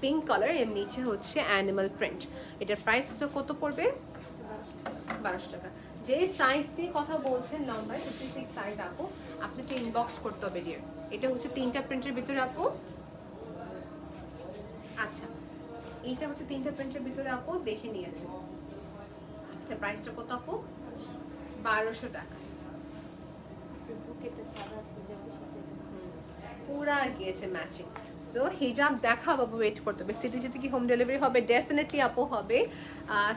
pink colour, এর নিচে হচ্ছে অ্যানিমাল প্রিন্ট। এটার প্রাইসটা কত পড়বে? 1200 টাকা। যে সাইজ দিয়ে কথা বলছেন লম্বায় 56 সাইজ আপু, আপনি একটু ইনবক্স করতে হবে ডিয়ার। এটা হচ্ছে 3টা প্রিন্টের ভিতরে আপু। আচ্ছা, এইটা হচ্ছে 3টা প্রিন্টের ভিতরে আপু, দেখে নিয়েছে। এটা প্রাইসটা কত আপু? 1200 টাকা। পুরা গিয়েছে ম্যাচিং। সো হিজাব দেখা বাবু, ওয়েট করতে হবে। সিটিজিতে কি হোম ডেলিভারি হবে? ডেফিনেটলি আপু হবে।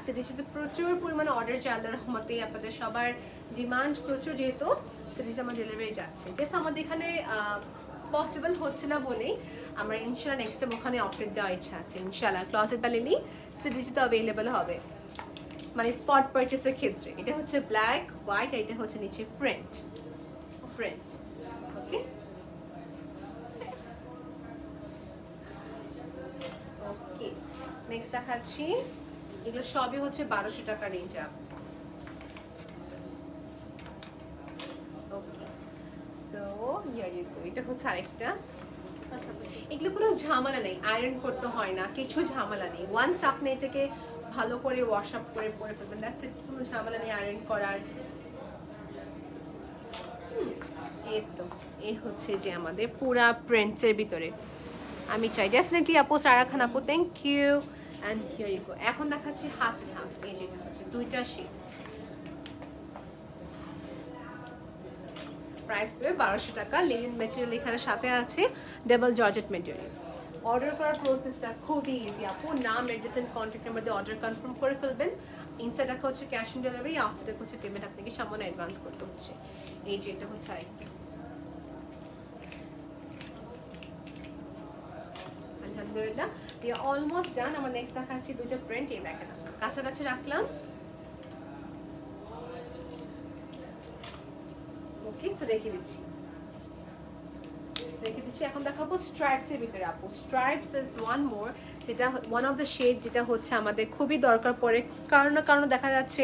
সিটিজিতে প্রচুর পরিমাণে অর্ডার চাই, আল্লাহর রহমতে আপনাদের সবার ডিমান্ড প্রচুর, যেহেতু সিটিজে আমার ডেলিভারি যাচ্ছে। জাস্ট আমাদের এখানে পসিবল হচ্ছে না বলেই আমরা ইনশাল্লাহ নেক্সট টাইম ওখানে অফার দেওয়ার ইচ্ছা আছে ইনশাল্লাহ। ক্লজেট বা লিলি সিটিজিতে অ্যাভেলেবেল হবে, মানে স্পট পারচেসের ক্ষেত্রে। এটা হচ্ছে ব্ল্যাক হোয়াইট, আর এটা হচ্ছে নিচে প্রিন্ট। ওকে, ওকে, নেক্সট দেখাচ্ছি। এগুলো সবই হচ্ছে 1200 টাকা range up. Okay, so here you go. এটা হচ্ছে আরেকটা। এগুলো কোনো ঝামেলা নেই, আয়রন করতে হয় না, কিছু ঝামেলা নেই। ওয়ান্স আপনি এটাকে ভালো করে ওয়াশ আপ করে পরে ফেলবেন, দ্যাটস ইট। কোনো ঝামেলা নেই আয়রন করার। এই তো, এই হচ্ছে যে আমাদের পুরা প্রিন্টসের ভিতরে। আমি চাই ডেফিনেটলি আপু, সারা খান আপু, thank you. And here you go. এখন দেখাচ্ছি হাফ এন্ড হাফ। এই যেটা হচ্ছে 2টা শেড, প্রাইস পেয়ে 1200 টাকা। লিনেন ম্যাটেরিয়াল এখানে সাথে আছে, ডাবল জর্জেট ম্যাটেরিয়াল। অর্ডার করার প্রসেসটা খুবই ইজি আপু। নাম, অ্যাড্রেস এন্ড কন্ট্যাক্ট নাম্বার দিয়ে অর্ডার কনফার্ম করে ফেলবেন। ইনসাইড টাকা হচ্ছে ক্যাশ অন ডেলিভারি, আউটসাইড টাকা হচ্ছে পেমেন্ট আপনাকে সামান্য অ্যাডভান্স করতে হচ্ছে। এই যে এটা হচ্ছে আরেকটা। আলহামদুলিল্লাহ, অলমোস্ট ডান। আমার নেক্সট দেখাচ্ছি 2টা প্রিন্ট। এই দেখেন, কাছাকাছি রাখলাম। ওকে, সো রেখে দিচ্ছি। এখন দেখাবো স্ট্রাইপস এর ভিতরে আপু। স্ট্রাইপস ইজ ওয়ান মোর, যেটা ওয়ান অফ দ্য শেড, যেটা হচ্ছে আমাদের খুবই দরকার পড়ে। কারণ না কারণ দেখা যাচ্ছে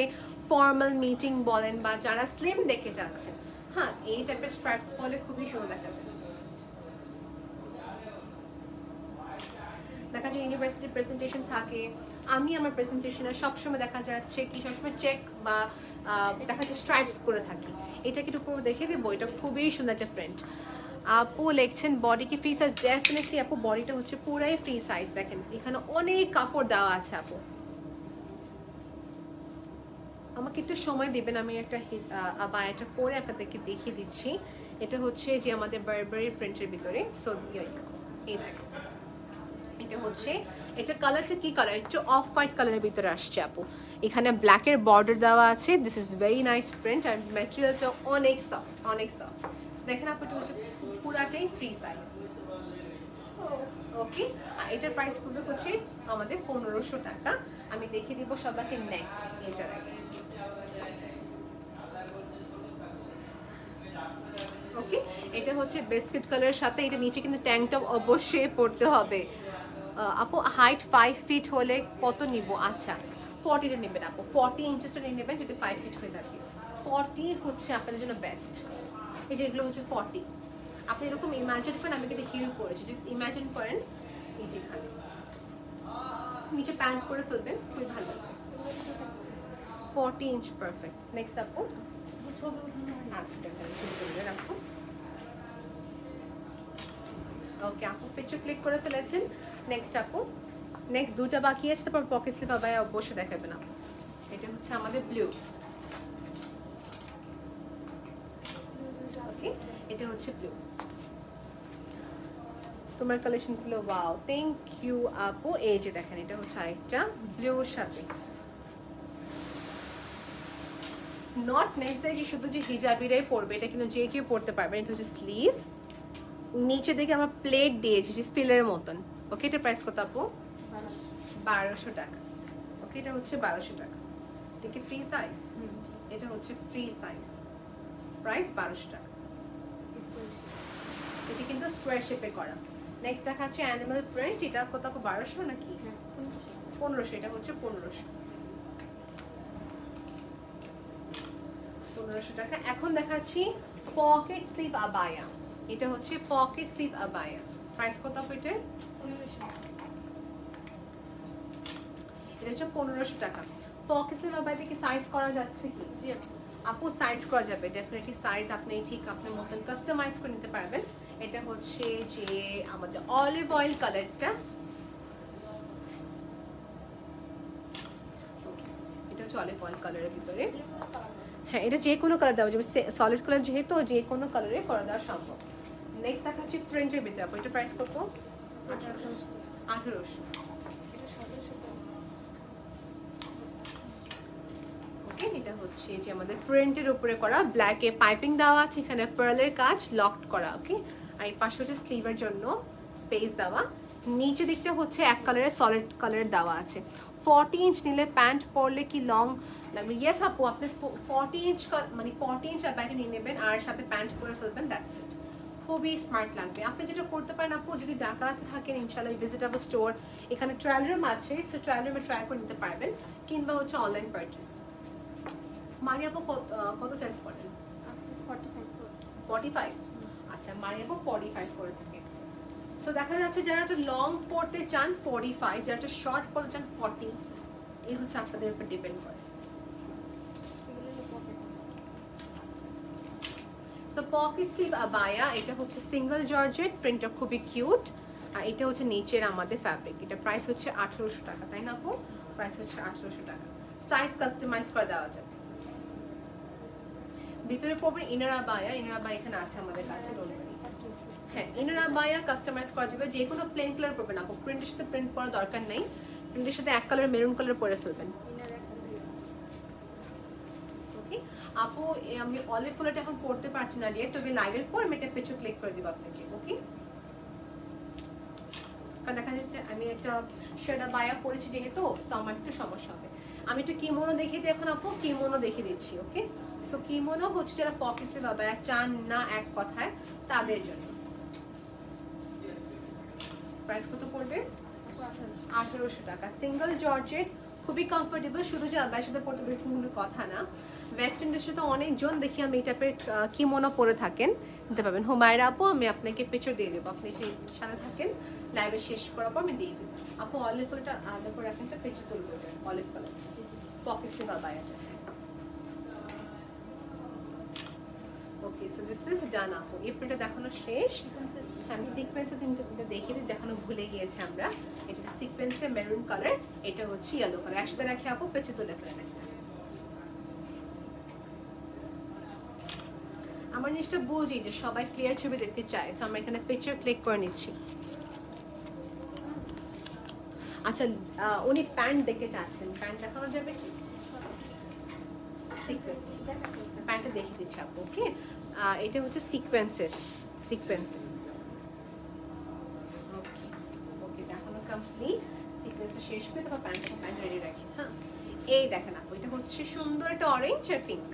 ফর্মাল মিটিং বলেন বা যারা স্লিম দেখে যাচ্ছে, হ্যাঁ, এই টাইপের স্ট্রাইপস পরলে খুবই সুন্দর দেখা যায়। দেখা যায় ইউনিভার্সিটি প্রেজেন্টেশন থাকে, আমি আমার প্রেজেন্টেশনে সবসময় দেখা যাচ্ছে কি সবসময় চেক বা দেখা যাচ্ছে স্ট্রাইপস করে থাকি। এটা কি একটু পুরো দেখে দেবো, এটা খুবই সুন্দর একটা প্রিন্ট। আপু লিখছেন বডি কি ফ্রি সাইজ? ডেফিনেটলি আপু, বডিটা হচ্ছে পুরাই ফ্রি সাইজ। দেখেন এখানে অনেক কাপড় দেওয়া আছে আপু। আমাকে একটু সময় দেবেন, আমি একটা আবায়াটা পরে আপনাদেরকে দেখিয়ে দিচ্ছি। এটা হচ্ছে যে আমাদের বারবারি প্রিন্টের ভিতরে। সো এই দেখো, এটা হচ্ছে, এটা কালারটা কি কালার, একটু অফ হোয়াইট কালারের ভিতরে আসছে আপু। এখানে ব্ল্যাকের বর্ডার দেওয়া আছে। This is very nice print আর ম্যাটেরিয়ালটা অনেক সফট, অনেক সফট। দেখেন আপু, এটা হচ্ছে পুরাটাই ফ্রি সাইজ। ওকে, আর এটার প্রাইস পড়বে হচ্ছে আমাদের 1500 টাকা। আমি দেখিয়ে দিব সবাইকে নেক্সট এটার আগে। ওকে, এটা হচ্ছে বিস্কিট কালারের সাথে, এটা নিচে কিন্তু ট্যাঙ্ক টপ অবশ্যই পড়তে হবে। আপু হাইট 5 ফিট হলে কত নিব? আচ্ছা 40 নেবেন আপু, 40 ইঞ্চেসটা নিয়ে নেবেন যদি 5 ফিট হয়ে থাকে। 40 হচ্ছে আপনাদের জন্য বেস্ট। এই যে এগুলো হচ্ছে 40। আপনি এরকম ইমাজিন করেন, আমি কিন্তু হিল পরেছি, জাস্ট ইমাজিন করেন এই যে এখানে নিচে প্যান্ট করে ফেলবেন, খুবই ভালো লাগবে। 40 ইঞ্চ পারফেক্ট। নেক্সট আপু, আচ্ছা দেখেন ছবি তুলে রাখো। ওকে আপু, পিকচার ক্লিক করে ফেলেছেন। নেক্সট আপু, নেক্সট দুটো বাকি আছে, তারপর পকেট স্লিপ আবার অবশ্যই দেখাবেন আপু। এটা হচ্ছে আমাদের ব্লু। ওকে, এটা হচ্ছে ব্লু। তোমার কালেকশনসগুলো ওয়াও, থ্যাংক ইউ আপু। এই যে দেখেন, এটা হচ্ছে আরেকটা ব্লুর সাথে। নট নেসেসারি শুধু যে হিজাবিরাই পরবে, এটা কিন্তু যে কেউ পরতে পারবে। এটা হচ্ছে স্লিভ, নিচে দিকে আমরা প্লেট দিয়েছি যে ফিলের মতন। ওকে, এটা প্রাইস কত আপু? 1200 টাকা। ওকে, এটা হচ্ছে 1200 টাকা। এটা কি ফ্রি সাইজ? এটা হচ্ছে ফ্রি সাইজ, প্রাইস 1200 টাকা। এটা কিন্তু স্কোয়ার শেপে করা। নেক্সট দেখাচ্ছে অ্যানিমাল প্রিন্ট। এটা কত আপু? 1200 নাকি 1500? এটা হচ্ছে 1500 টাকা। এখন দেখাচ্ছি পকেট স্লিভ আবায়া। এটা হচ্ছে পকেট স্লিভ আবায়া, প্রাইস কত আপু এটার? 1500। এটা হচ্ছে 1500 টাকা। পকেট স্লিভ আবায়াতে কি সাইজ করা যাচ্ছে কি? জি আপু, সাইজ করা যাবে ডেফিনেটলি। সাইজ আপনি ঠিক আপনার মতন কাস্টমাইজ করে নিতে পারবেন। এটা হচ্ছে যে আমাদের অলিভ অয়েল কালারটা। এটা হচ্ছে অলিভ অয়েল কালারের ভিতরে। হ্যাঁ, এটা যে কোনো কালার দেওয়া যাবে, সলিড কালার যেহেতু যে কোনো কালারে করে দেওয়া সম্ভব। নেক্সট দেখাচ্ছি প্রিন্টের ভিতরে আপু। এটা প্রাইস কত? 1800। ওকে, এটা হচ্ছে যে আমাদের প্রিন্টের উপরে করা, ব্ল্যাকে পাইপিং দেওয়া আছে, এখানে পার্লের কাজ লকড করা। ওকে, আর এই পাশে হচ্ছে স্লিভের জন্য স্পেস দেওয়া। নিচে দিকটা হচ্ছে এক কালারের সলিড কালারের দেওয়া আছে। 40 ইঞ্চ নিলে প্যান্ট পরলে কি লং লাগবে? ইয়েস আপু, আপনি 40 ইঞ্চ মানে 40 ইঞ্চ ব্যাগে নিয়ে নেবেন আর সাথে প্যান্ট পরে ফেলবেন, দ্যাটস ইট। খুবই স্মার্ট লাগবে। আপনি যেটা করতে পারেন আপু, যদি ঢাকাতে থাকেন ইনশাল্লাহ ভিজিটেবল স্টোর, এখানে ট্রায়াল রুম আছে, সো ট্রায়াল রুমে ট্রাই করে নিতে পারবেন, কিংবা হচ্ছে অনলাইন পারচেস। মারি আপু কত সাইজ করেন? 45। আচ্ছা, মারি আপু 45 করে থাকে। সো দেখা যাচ্ছে যারা একটু লং পড়তে চান 45, যারা একটু শর্ট পড়তে চান 40। এই হচ্ছে আপনাদের উপর ডিপেন্ড করে। সো পকেট স্লিভ আবায়া, এটা হচ্ছে সিঙ্গেল জর্জেট, প্রিন্টটা খুবই কিউট। আর এটা হচ্ছে নিচের আমাদের ফ্যাব্রিক। এটা প্রাইস হচ্ছে 1800 টাকা, তাই না আপু? প্রাইস হচ্ছে 1800 টাকা। সাইজ কাস্টমাইজ করে দেওয়া যাবে। ভিতরে পড়বেন ইনার আবায়া। ইনার আবায়া এখানে আছে আমাদের কাছে। হ্যাঁ, ইনার আবায়া কাস্টমাইজ করা যাবে। যে কোনো প্লেন কালার পরবেন আপু, প্রিন্টের সাথে প্রিন্ট পরার দরকার নেই। প্রিন্টের সাথে এক কালার মেরুন কালার পরে ফেলবেন। ওকে আপু, আমি অলিভ কালারটা এখন পড়তে পারছি না ডিয়ার, তবে লাইভের পর আমি একটা পিকচার ক্লিক করে দিব আপনাকে। ওকে, কারণ দেখা যাচ্ছে আমি একটা শার্ট আবায়া পরেছি যেহেতু, সো আমার একটু সমস্যা হবে। আমি একটু কিমোনো দেখিয়ে দিই এখন আপু, কিমোনো দেখিয়ে দিচ্ছি। ওকে, সো কিমোনো হচ্ছে যারা পকেট স্লিভ আবায়া চান না এক কথায়, তাদের জন্য। প্রাইস কত পড়বে? 1800 টাকা। সিঙ্গেল জর্জেট, খুবই কমফোর্টেবল। শুধু যে আবায়ের সাথে পড়তে পারবে কোনো কথা না, ওয়েস্টার্ন ড্রেসে তো অনেকজন দেখি আমি এই টাইপের কিমোনো পরে থাকেন, নিতে পারবেন। হুমায়রা আপু আমি আপনাকে পিকচার দিয়ে দেবো, আপনি একটু সাথে থাকেন, লাইভে শেষ করার পর আমি দিয়ে দেবো। আপু অলিভ কালারটা আলাদা করে রাখেন তো, পিকচার তুলবো এটা অলিভ কালার পকেটে বা বাইরে। ওকে সো দিস ইজ ডান আপু, এই প্রিন্টটা দেখানো শেষ। আমি সিকোয়েন্সে কিন্তু দেখিয়ে দিই, দেখানো ভুলে গিয়েছি আমরা। এটা সিকোয়েন্সে মেরুন কালার, এটা হচ্ছে ইয়েলো কালার। একসাথে রাখি আপু, পেঁচে তুলে ফেলেন একটা। আমার জিনিসটা বুঝি যে সবাই ক্লিয়ার ছবি দেখতে চায়, তো আমরা এখানে পিকচার ক্লিক করে নিচ্ছি। আচ্ছা উনি প্যান্ট দেখতে চাচ্ছেন, প্যান্ট দেখানো যাবে কি? সিকোয়েন্স প্যান্টটা দেখিয়ে দিচ্ছি আপু। ওকে এটা হচ্ছে সিকোয়েন্সের, সিকোয়েন্সের। ওকে ওকে দেখানো কমপ্লিট। সিকোয়েন্সটা শেষ করে তারপর প্যান্ট রেডি রাখি। হ্যাঁ এই দেখেন আপু, এটা হচ্ছে সুন্দর একটা অরেঞ্জ আর পিঙ্ক,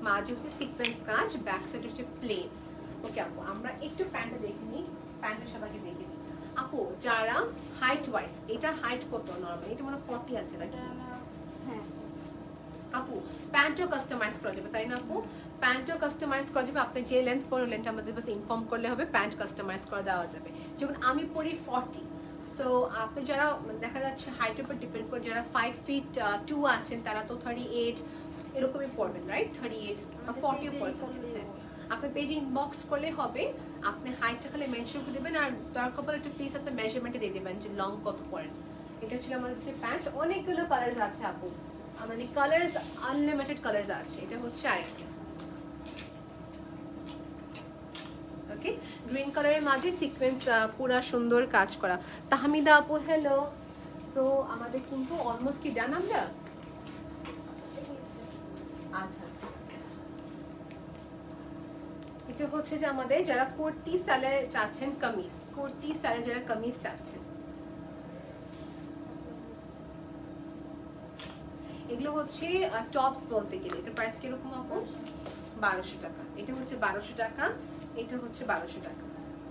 মাঝে হচ্ছে সিকোয়েন্স কাজ, ব্যাক সাইড হচ্ছে প্লেন। ওকে আপু আমরা একটু প্যান্টটা দেখে নিই, প্যান্টের সবাইকে দেখে নিই। আপু যারা হাইট ওয়াইজ, এটা হাইট কত নরমাল? এটা মানে 40 আছে নাকি? হ্যাঁ আপু প্যান্টও কাস্টমাইজ করা যাবে তাই না আপু? প্যান্টও কাস্টমাইজ করা যাবে, আপনি যে লেন্থ পরেন লেন্থ আমাদের বাস ইনফর্ম করলে হবে, প্যান্ট কাস্টমাইজ করে দেওয়া যাবে। যেমন আমি পরি 40, তো আপনি যারা দেখা যাচ্ছে হাইটের উপর ডিপেন্ড করে, যারা 5 ফিট 2 আছেন তারা তো 38 এরকমই পড়বেন, রাইট? 38 বা 40 পড়বেন। হ্যাঁ আপনি পেজে ইনবক্স করলে হবে, আপনি হাইটটা খালি মেনশন করে দেবেন, আর দরকার পড়লে একটু প্লিজ আপনি মেজারমেন্টে দিয়ে দেবেন যে লং কত পড়েন। এটা ছিল আমাদের যে প্যান্ট, অনেকগুলো কালার্স আছে আপু, মানে কালার্স আনলিমিটেড কালার্স আছে। এটা হচ্ছে আরেকটা, ওকে গ্রিন কালারের মাঝে সিকোয়েন্স পুরা সুন্দর কাজ করা। তাহমিদা আপু হ্যালো। সো আমাদের কিন্তু অলমোস্ট কি ডান আমরা? আচ্ছা এটা হচ্ছে যে আমাদের যারা কুর্তি স্টাইলে চাচ্ছেন, কামিজ কুর্তি স্টাইলে যারা কামিজ চাচ্ছেন, এগুলো হচ্ছে টপস বলতে গেলে। এটা প্রাইস কিরকম আপু? 1200 টাকা। এটা হচ্ছে 1200 টাকা, এটা হচ্ছে 1200 টাকা।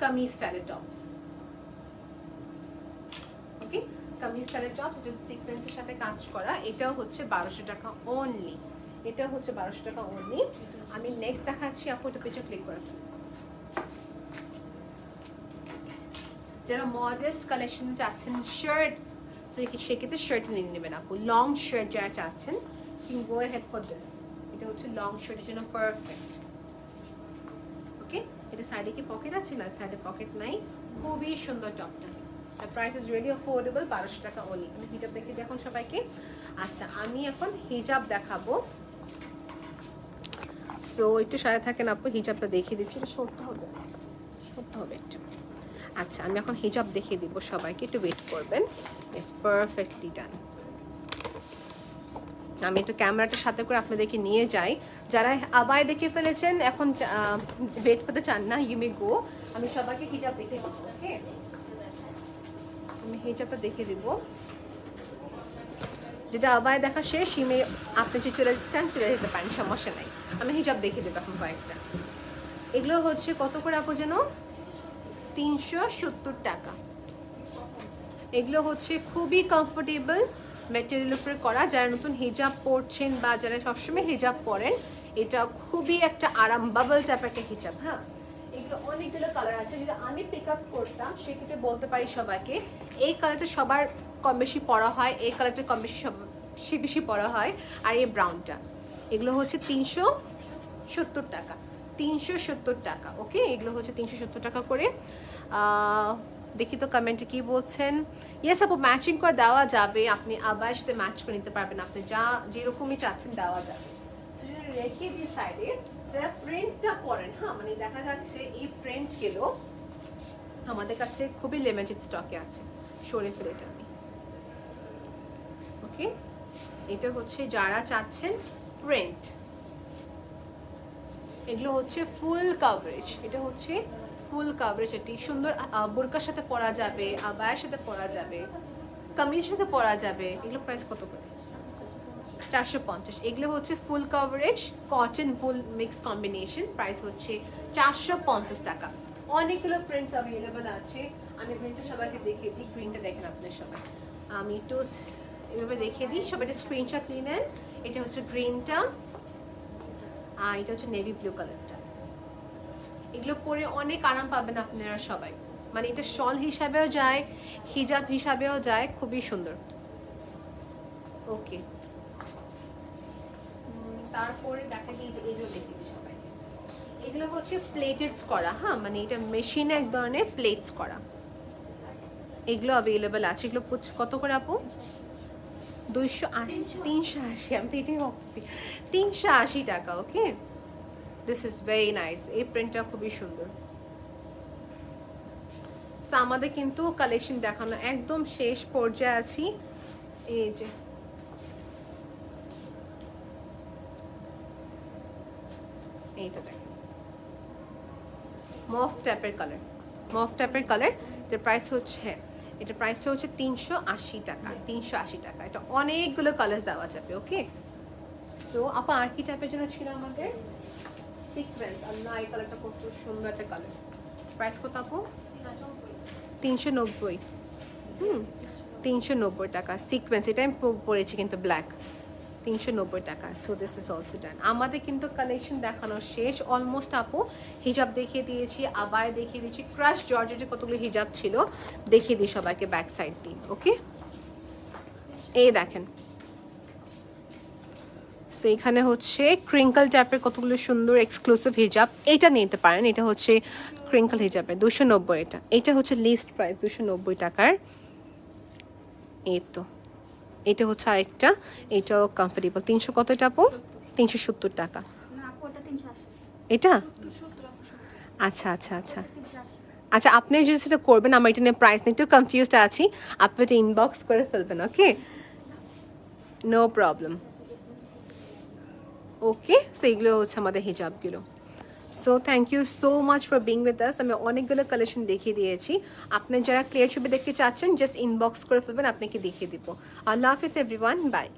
কামিজ স্টাইলের টপস, ওকে কামিজ স্টাইলের টপস, এটা সিকোয়েন্সের সাথে কাজ করা, এটাও হচ্ছে 1200 টাকা অনলি। এটা হচ্ছে 1200 টাকা অনলি। আমি নেক্সট দেখাচ্ছি আপু, এটা পেজে ক্লিক করে যারা মডেস্ট কালেকশন চাচ্ছেন, শার্ট সেক্ষেত্রে শার্ট নিয়ে নেবেন আপু। লং শার্ট যারা চাচ্ছেন, you go head for this. এটা হচ্ছে লং শার্টের জন্য পারফেক্ট। ওকে এটা সাইডে কি পকেট আছে? না সাইডে পকেট নাই, খুবই সুন্দর টপটা। প্রাইস ইজ রিয়েলি অ্যাফোর্ডেবল, 1200 টাকা অনলি। আমি হিজাব দেখিয়ে দেখুন সবাইকে। আচ্ছা আমি এখন হিজাব দেখাবো, সো একটু সাথে থাকেন আপু, হিজাবটা দেখিয়ে দিচ্ছি। এটা সরতে হবে, সরতে হবে একটু। আচ্ছা আমি এখন হিজাব দেখিয়ে দিব সবাইকে, একটু ওয়েট করবেন। ইটস পারফেক্টলি ডান। আমি একটু ক্যামেরাটার সাথে করে আপনাদেরকে নিয়ে যাই। যারা আবায় দেখে ফেলেছেন এখন ওয়েট করতে চান না, ইউ মে গো। আমি সবাইকে হিজাব দেখিয়ে দিব। ওকে আমি হিজাবটা দেখিয়ে দিব, যেটা আবায় দেখা শেষ ইমে আপনি যদি চলে চান চলে যেতে পারেন, সমস্যা নাই। আমি হিজাব দেখিয়ে দেবো এখন কয়েকটা। এগুলো হচ্ছে কত করে আপু যেন? 370 টাকা। এগুলো হচ্ছে খুবই কমফোর্টেবল ম্যাটেরিয়াল উপরে করা। যারা নতুন হিজাব পরছেন বা যারা সবসময় হিজাব পরেন, এটা খুবই একটা আরাম, বাবল টাইপের একটা হিজাব। হ্যাঁ এগুলো অনেকগুলো কালার আছে, যেটা আমি পিক আপ করতাম সেক্ষেত্রে বলতে পারি সবাইকে এই কালারটা সবার কম বেশি পরা হয়, এই কালারটা কম বেশি বেশি পরা হয়, আর এই ব্রাউনটা। এগুলো হচ্ছে 370 টাকা, 370 টাকা। ওকে এগুলো হচ্ছে 370 টাকা করে। দেখি তো কমেন্টে কি বলছেন। ইয়েস আপু ম্যাচিং করে দেওয়া যাবে, আপনি আবার সাথে ম্যাচ করে নিতে পারবেন, আপনি যা যেরকমই চাচ্ছেন দেওয়া যাবে। রেখে দিই সাইডে। যারা প্রিন্টটা পরেন, হ্যাঁ মানে দেখা যাচ্ছে এই প্রিন্টগুলো আমাদের কাছে খুবই লিমিটেড স্টকে আছে, সরে ফেলে এটা আমি। ওকে এটা হচ্ছে যারা চাচ্ছেন প্রিন্ট, এগুলো হচ্ছে ফুল কাভারেজ। এটা হচ্ছে ফুল কাভারেজ, এটি সুন্দর বোরকার সাথে পরা যাবে, আবায়ের সাথে পরা যাবে, কামিজের সাথে পরা যাবে। এগুলো প্রাইস কত করে? 450। এগুলো হচ্ছে ফুল কাভারেজ কটন ফুল মিক্স কম্বিনেশন, প্রাইস হচ্ছে 450 টাকা। অনেকগুলো প্রিন্টস অ্যাভেলেবেল আছে, আমি প্রিন্টটা সবাইকে দেখিয়ে দিই। গ্রিনটা দেখেন আপনার সবাই, আমি একটু এভাবে দেখিয়ে দিই, সব একটা স্ক্রিনশট নিয়ে নেন। এটা হচ্ছে গ্রিনটা, আর এটা হচ্ছে নেভি ব্লু কালারটা। এগুলো পরে অনেক আরাম পাবেন আপনারা সবাই, মানে এটা শল হিসাবেও যায়, হিজাব হিসাবেও যায়, খুবই সুন্দর। ওকে, তারপরে দেখা গিয়ে যে এগুলো দেখে দিই সবাই, এগুলো হচ্ছে প্লেটেডস করা, হ্যাঁ মানে এটা মেশিনে এক ধরনের প্লেটস করা, এগুলো অ্যাভেলেবেল আছে। এগুলো কত করে আপু? 280, 380, আমি তো এটাই ভাবছি, 380 টাকা। ওকে, দিস ইজ ভেরি নাইস, এই প্রিন্টটা খুবই সুন্দর। সো আমাদের কিন্তু কালেকশন দেখানো একদম শেষ পর্যায়ে আছি। এই যে এইটা দেখেন, মফ ট্যাপের কালার, মফ ট্যাপের কালার। এটার প্রাইস হচ্ছে, হ্যাঁ এটার প্রাইসটা হচ্ছে 380 টাকা, 380 টাকা। এটা অনেকগুলো কালার দেওয়া যাবে। ওকে, সো আপা আর কি টাইপের জন্য ছিল আমাদের? সিকোয়েন্স। আল্লাহ, এই কালারটা কত সুন্দর একটা কালার। প্রাইস কত আপু? 390। 390 টাকা সিকোয়েন্স। এটা আমি পরেছি কিন্তু ব্ল্যাক, 390 টাকা। সো দিস ইজ অলসো ডান। আমাদের কিন্তু কালেকশন দেখানো শেষ অলমোস্ট আপু। হিজাব দেখিয়ে দিয়েছি, আবায় দেখিয়ে দিয়েছি, ক্রাশ জর্জেটের কতগুলো হিজাব ছিল দেখিয়ে দিই সবাইকে ব্যাক সাইড দিই। ওকে, এই দেখেন, সো এখানে হচ্ছে ক্রিঙ্কল ট্যাপের কতগুলো সুন্দর এক্সক্লুসিভ হিজাব। এটা নিতে পারেন, এটা হচ্ছে ক্রিঙ্কল হিজাবের 290। এটা হচ্ছে লিস্ট প্রাইস 290 টাকার। এই তো এটা হচ্ছে আরেকটা, এটাও কমফোর্টেবল। 300 কত এটা আপু? 370 টাকা। এটা আচ্ছা আচ্ছা আচ্ছা আচ্ছা, আপনি যদি সেটা করবেন, আমার এটা নিয়ে প্রাইস নিয়ে একটু কনফিউজড আছি, আপনি এটা ইনবক্স করে ফেলবেন। Okay, no problem. Okay, so এগুলো হচ্ছে আমাদের হিজাবগুলো। So thank you so much for being with us. আমি অনেকগুলো কালেকশন দেখিয়ে দিয়েছি। আপনি যারা ক্লিয়ার ছবি দেখতে চাচ্ছেন জাস্ট ইনবক্স করে ফেলবেন, আপনাকে দেখিয়ে দিব। আল্লাহ হাফিজ এভরিওয়ান, বাই।